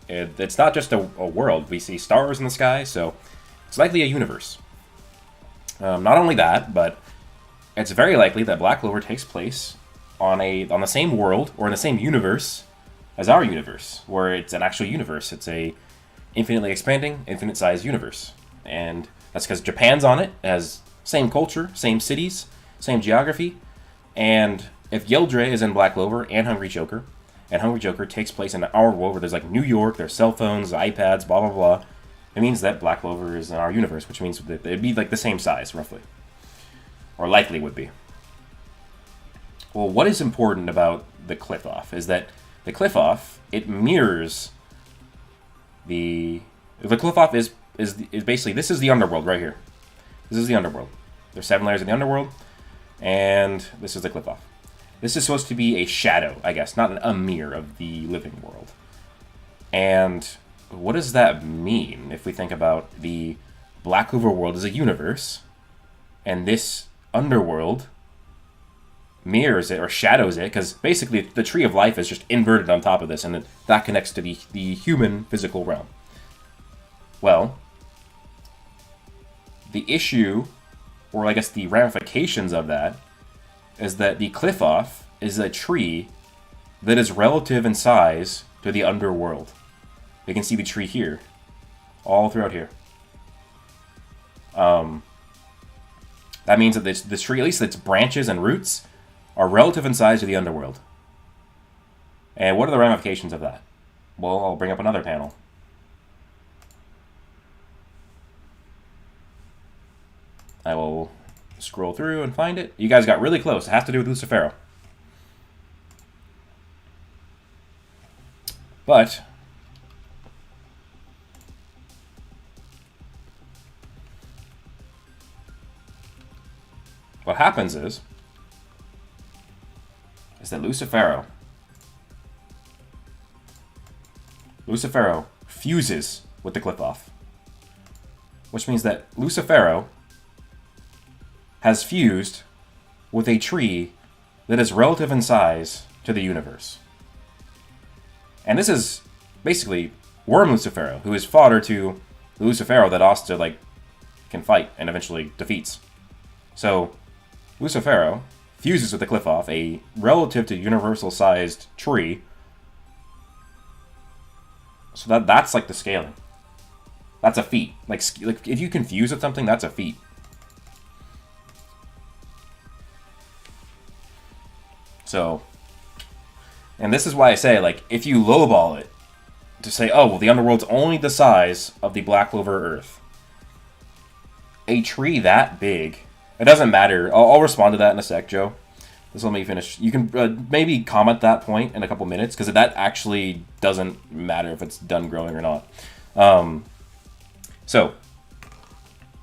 S1: And it's not just a world. We see stars in the sky, so it's likely a universe. Not only that, but it's very likely that Black Clover takes place on the same world or in the same universe as our universe, where it's an actual universe. It's a infinitely expanding, infinite-sized universe. And that's because Japan's on it. It has same culture, same cities, same geography. And if Yildre is in Black Clover and Hungry Joker, and Hungry Joker takes place in our world where there's like New York, there's cell phones, iPads, blah, blah, blah, It means that Black Clover is in our universe, which means that it'd be like the same size, roughly. Or likely would be. Well, what is important about the cliff-off is that the cliff-off, it mirrors the cliff-off is basically, this is the underworld right here. This is the underworld. There's 7 layers of the underworld, and this is the cliff-off. This is supposed to be a shadow, I guess, not a mirror of the living world. And what does that mean if we think about the Black Clover world as a universe, and this underworld mirrors it or shadows it, because basically the tree of life is just inverted on top of this, and that connects to the human physical realm. Well, the issue, or I guess the ramifications of that, is that the cliff-off is a tree that is relative in size to the underworld. You can see the tree here, all throughout here. That means that this tree, at least its branches and roots, are relative in size to the underworld. And what are the ramifications of that? Well, I'll bring up another panel. I will scroll through and find it. You guys got really close. It has to do with Lucifero. But what happens is that Lucifero fuses with the cliff-off, which means that Lucifero has fused with a tree that is relative in size to the universe. And this is basically Worm Lucifero, who is fodder to the Lucifero that Asta can fight and eventually defeats. So Lucifero fuses with the cliff-off, a relative to universal-sized tree. So that's like the scaling. That's a feat. Like if you can fuse with something, that's a feat. So, and this is why I say, if you lowball it to say, oh, well, the underworld's only the size of the Black Clover Earth. A tree that big, it doesn't matter. I'll respond to that in a sec, Joe. Just let me finish. You can maybe comment that point in a couple minutes, because that actually doesn't matter if it's done growing or not. So,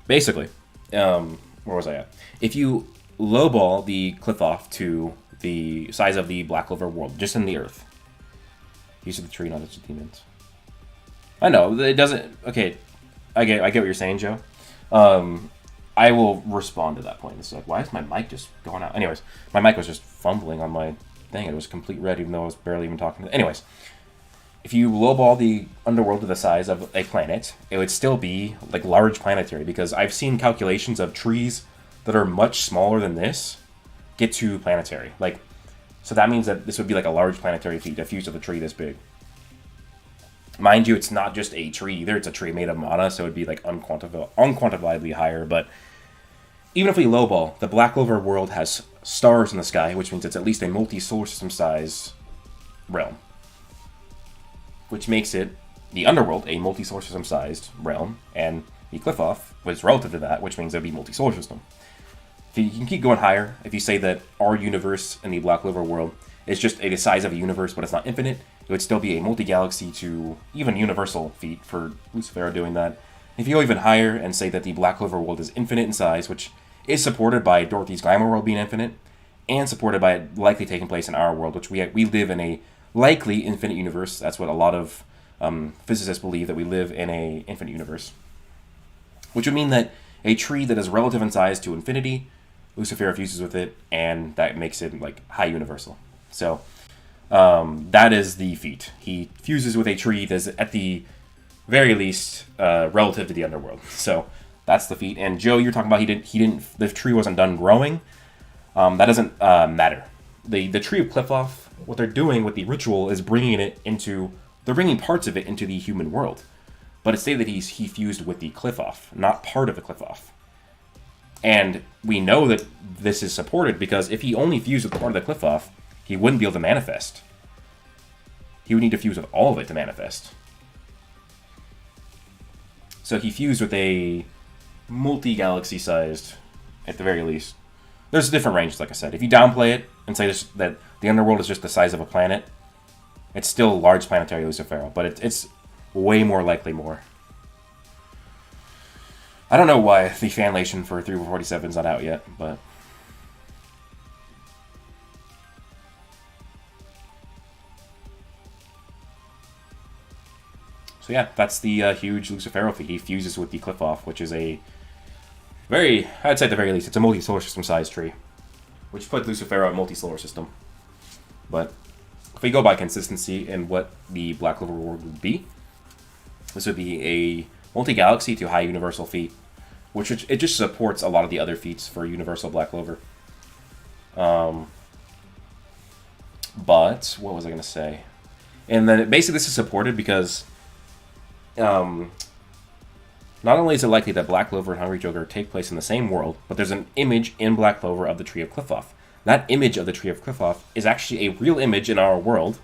S1: basically, where was I at? If you lowball the cliff-off to the size of the Black Clover world, just in the Earth. These are the tree, not the demons. I know, it doesn't... Okay, I get what you're saying, Joe. I will respond to that point. It's like, why is my mic just going out? Anyways, my mic was just fumbling on my thing. It was complete red, even though I was barely even talking. Anyways, if you lowball the underworld to the size of a planet, it would still be large planetary, because I've seen calculations of trees that are much smaller than this get to planetary. So that means that this would be a large planetary feat to fuse with a tree this big. Mind you, it's not just a tree either. It's a tree made of mana, so it would be unquantifiably higher. But even if we lowball, the Black Clover world has stars in the sky, which means it's at least a multi-solar system size realm. Which makes it, the underworld, a multi-solar system sized realm, and the cliff-off was relative to that, which means it would be multi-solar system. If you can keep going higher, if you say that our universe in the Black Clover world is just the size of a universe, but it's not infinite, it would still be a multi-galaxy to even universal feat for Lucifero doing that. If you go even higher and say that the Black Clover world is infinite in size, which is supported by Dorothy's Glamour world being infinite, and supported by it likely taking place in our world, which we live in a likely infinite universe. That's what a lot of physicists believe, that we live in a infinite universe. Which would mean that a tree that is relative in size to infinity, Lucifero fuses with it, and that makes it high universal. So that is the feat. He fuses with a tree that's at the very least relative to the underworld. So that's the feat. And Joe, you're talking about the tree wasn't done growing. That doesn't matter. The tree of cliff-off, what they're doing with the ritual is they're bringing parts of it into the human world. But it's stated that he fused with the cliff-off, not part of the cliff-off. And we know that this is supported because if he only fused with part of the cliff-off, he wouldn't be able to manifest. He would need to fuse with all of it to manifest. So he fused with a multi-galaxy sized, at the very least. There's different ranges, like I said. If you downplay it and say this, that the underworld is just the size of a planet, it's still large planetary Lucifero, but it's way more likely more. I don't know why the fanlation for 347 is not out yet, but... So yeah, that's the huge Lucifero feat. He fuses with the Cliff-Off, which is a very, I'd say at the very least, it's a multi-solar system size tree, which put Lucifero in multi-solar system. But if we go by consistency in what the Black Clover reward would be, this would be a multi-galaxy to high universal feat, which it just supports a lot of the other feats for universal Black Clover. But what was I going to say? And then basically this is supported because not only is it likely that Black Clover and Hungry Joker take place in the same world, but there's an image in Black Clover of the Tree of Cliff-Off. That image of the Tree of Cliff-Off is actually a real image in our world,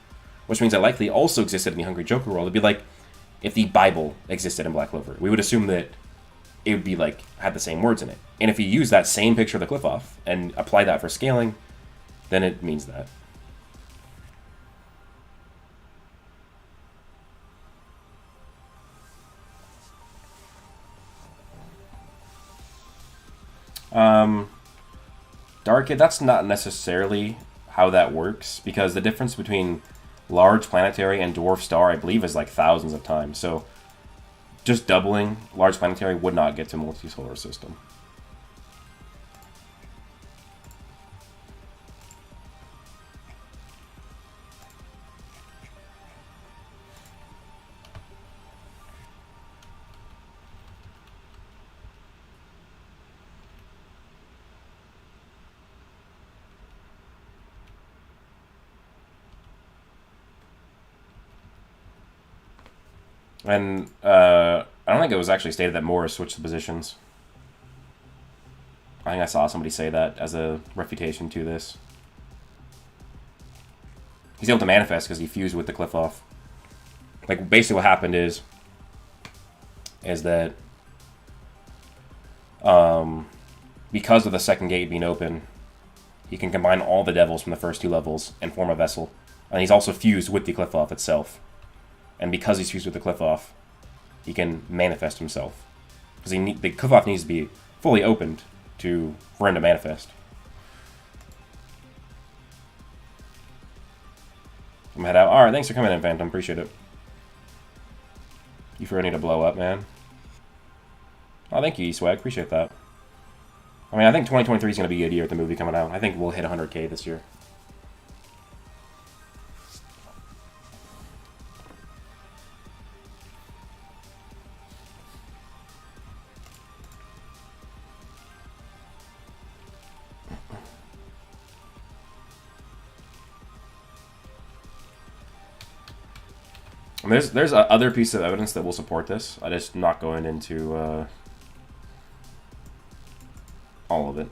S1: which means it likely also existed in the Hungry Joker world. It'd be like if the Bible existed in Black Clover. We would assume that it would be like, had the same words in it. And if you use that same picture of the Cliff-Off and apply that for scaling, then it means that. Dark, that's not necessarily how that works, because the difference between large planetary and dwarf star, I believe, is like thousands of times. So just doubling large planetary would not get to multi-solar system. And I don't think it was actually stated that Morris switched the positions. I think I saw somebody say that as a refutation to this. He's able to manifest because he fused with the Cliff-Off. Like, basically what happened is that because of the second gate being open, he can combine all the devils from the first two levels and form a vessel. And he's also fused with the Cliff-Off itself. And because he's fused with the Cliff-Off, he can manifest himself. Because the Cliff-Off needs to be fully opened for him to manifest. I'm head out. Alright, thanks for coming in, Phantom. Appreciate it. You for ready to blow up, man. Oh, thank you, E-Swag. Appreciate that. I mean, I think 2023 is going to be a good year with the movie coming out. I think we'll hit 100K this year. I mean, there's other piece of evidence that will support this. I'm just not going into all of it.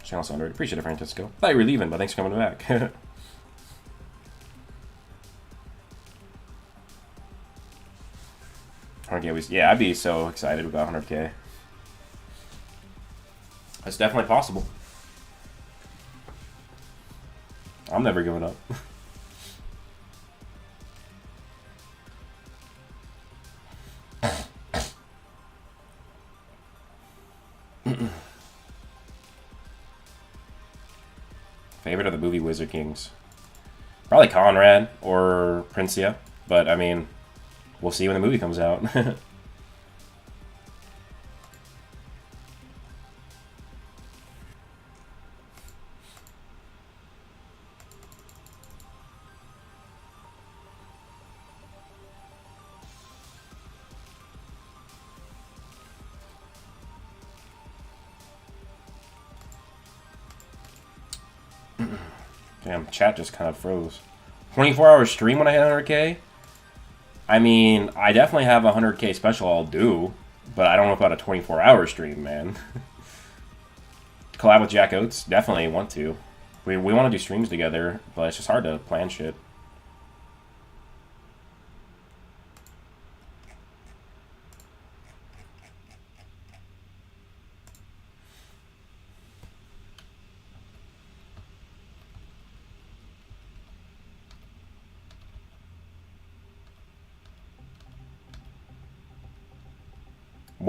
S1: Channel Sounder. Appreciate it, Francisco. Thought you were leaving, but thanks for coming back. 100K, yeah, I'd be so excited about 100K. It's definitely possible. I'm never giving up. Favorite of the movie Wizard Kings? Probably Conrad or Princia, but I mean, we'll see when the movie comes out. Damn, chat just kind of froze. 24-hour stream when I hit 100K? I mean, I definitely have a 100K special I'll do, but I don't know about a 24-hour stream, man. Collab with Jack Oates? Definitely want to. We want to do streams together, but it's just hard to plan shit.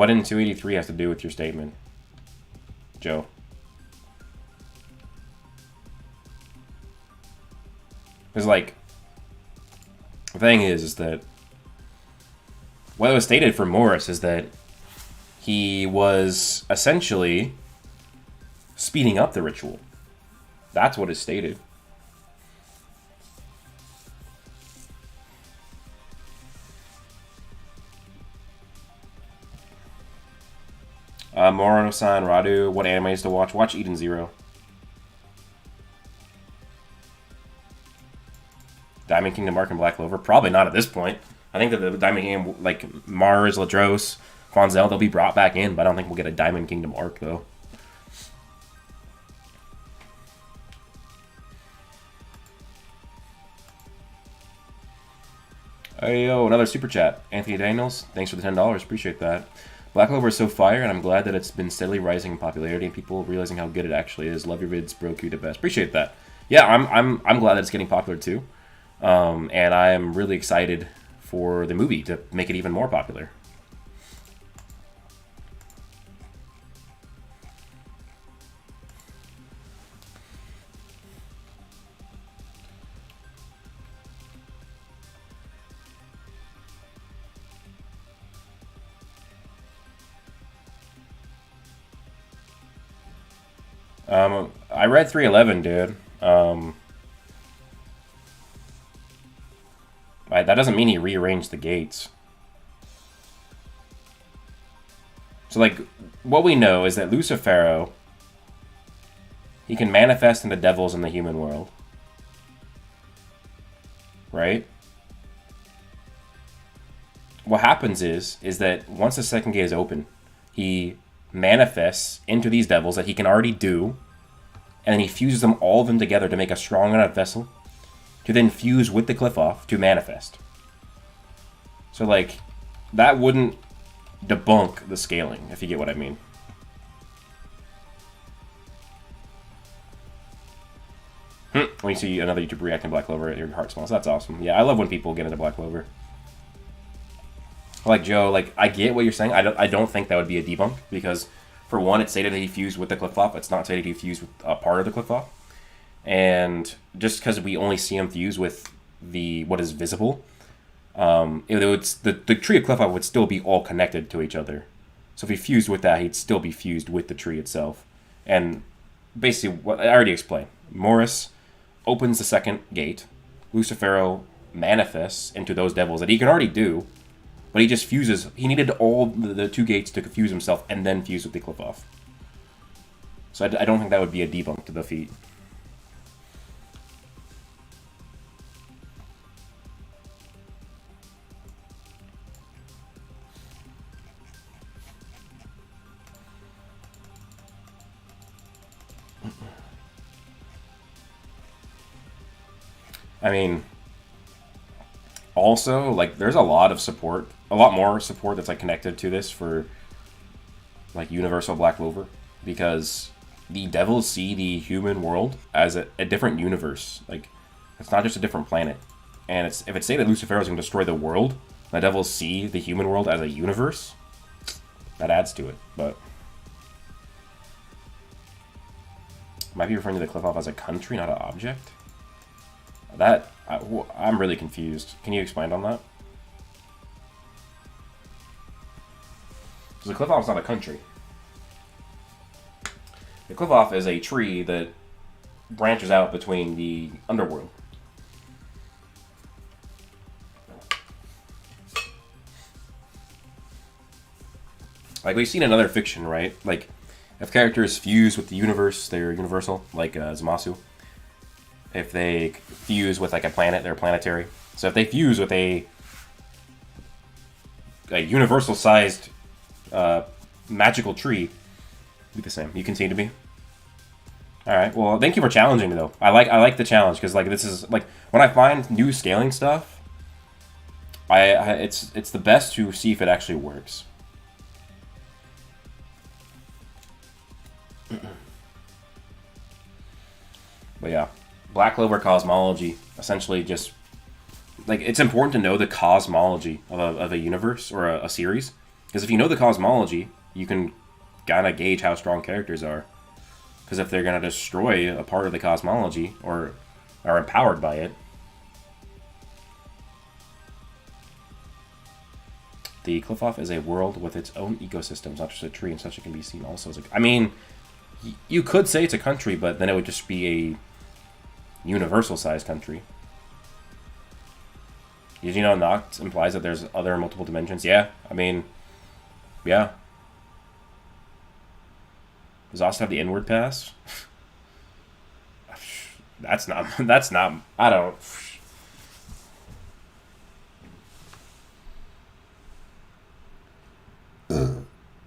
S1: What in 283 has to do with your statement, Joe? Because, like, the thing is that what was stated for Morris is that he was essentially speeding up the ritual. That's what is stated. Morono-san, Radu, what animes to watch? Watch Eden Zero. Diamond Kingdom Arc and Black Clover? Probably not at this point. I think that the Diamond Kingdom, like Mars, Ladros, Fonzel, they'll be brought back in, but I don't think we'll get a Diamond Kingdom Arc, though. Hey, yo, another super chat. Anthony Daniels, thanks for the $10. Appreciate that. Black Clover is so fire, and I'm glad that it's been steadily rising in popularity and people realizing how good it actually is. Love your vids, Broku the best. Appreciate that. Yeah, I'm glad that it's getting popular too, and I am really excited for the movie to make it even more popular. I read 311, dude. That doesn't mean he rearranged the gates. So, like, what we know is that Lucifero, he can manifest into devils in the human world. Right? What happens is that once the second gate is open, he manifests into these devils that he can already do, and then he fuses them, all of them together, to make a strong enough vessel to then fuse with the Qliphoth to manifest. So, like, that wouldn't debunk the scaling, if you get what I mean. When you see another YouTuber reacting to Black Clover, your heart smiles. That's awesome. Yeah, I love when people get into Black Clover. Like, Joe, like, I get what you're saying. I don't think that would be a debunk, because, for one, it's stated that he fused with the Qliphoth. It's not stated he fused with a part of the Qliphoth. And just because we only see him fuse with what is visible, the tree of Qliphoth would still be all connected to each other. So if he fused with that, he'd still be fused with the tree itself. And basically, what I already explained. Morris opens the second gate. Lucifero manifests into those devils that he can already do. But he just fuses. He needed all the two gates to fuse himself and then fuse with the Qliphoth. So I don't think that would be a debunk to the feat. I mean, also, like, there's a lot of support, a lot more support that's, like, connected to this for, like, Universal Black Clover, because the devils see the human world as a different universe. Like, it's not just a different planet. And if it's say that Lucifer is going to destroy the world, the devils see the human world as a universe, that adds to it. But might be referring to the Qliphoth as a country, not an object. I'm really confused. Can you expand on that? Because the Qliphoth is not a country. The Qliphoth is a tree that branches out between the underworld. Like we've seen in other fiction, right? Like, if characters fuse with the universe, they're universal, like Zamasu. If they fuse with like a planet, they're planetary. So if they fuse with a universal-sized magical tree, be the same. You continue to be. All right. Well, thank you for challenging me, though. I like the challenge because like this is like when I find new scaling stuff, it's the best to see if it actually works. But yeah, Black Clover cosmology essentially just like it's important to know the cosmology of a universe or a series Because if you know the cosmology, you can kind of gauge how strong characters are. Because if they're going to destroy a part of the cosmology, or are empowered by it, the Cliff-Off is a world with its own ecosystems, not just a tree, and such it can be seen also as a... I mean, you could say it's a country, but then it would just be a universal-sized country. Did you know Noct implies that there's other multiple dimensions? Yeah, I mean, yeah. Does Austin have the inward pass? That's not, I don't...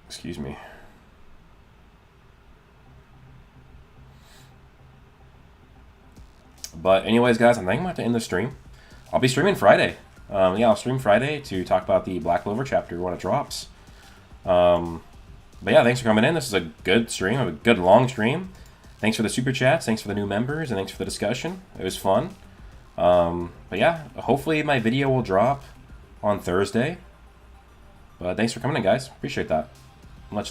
S1: Excuse me. But anyways, guys, I'm thinking about to end the stream. I'll be streaming Friday. Yeah, I'll stream Friday to talk about the Black Clover chapter when it drops. But yeah, thanks for coming in. This is a good stream, a good long stream. Thanks for the super chats, thanks for the new members, and thanks for the discussion. It was fun. But yeah, hopefully my video will drop on Thursday. But thanks for coming in, guys. Appreciate that. Much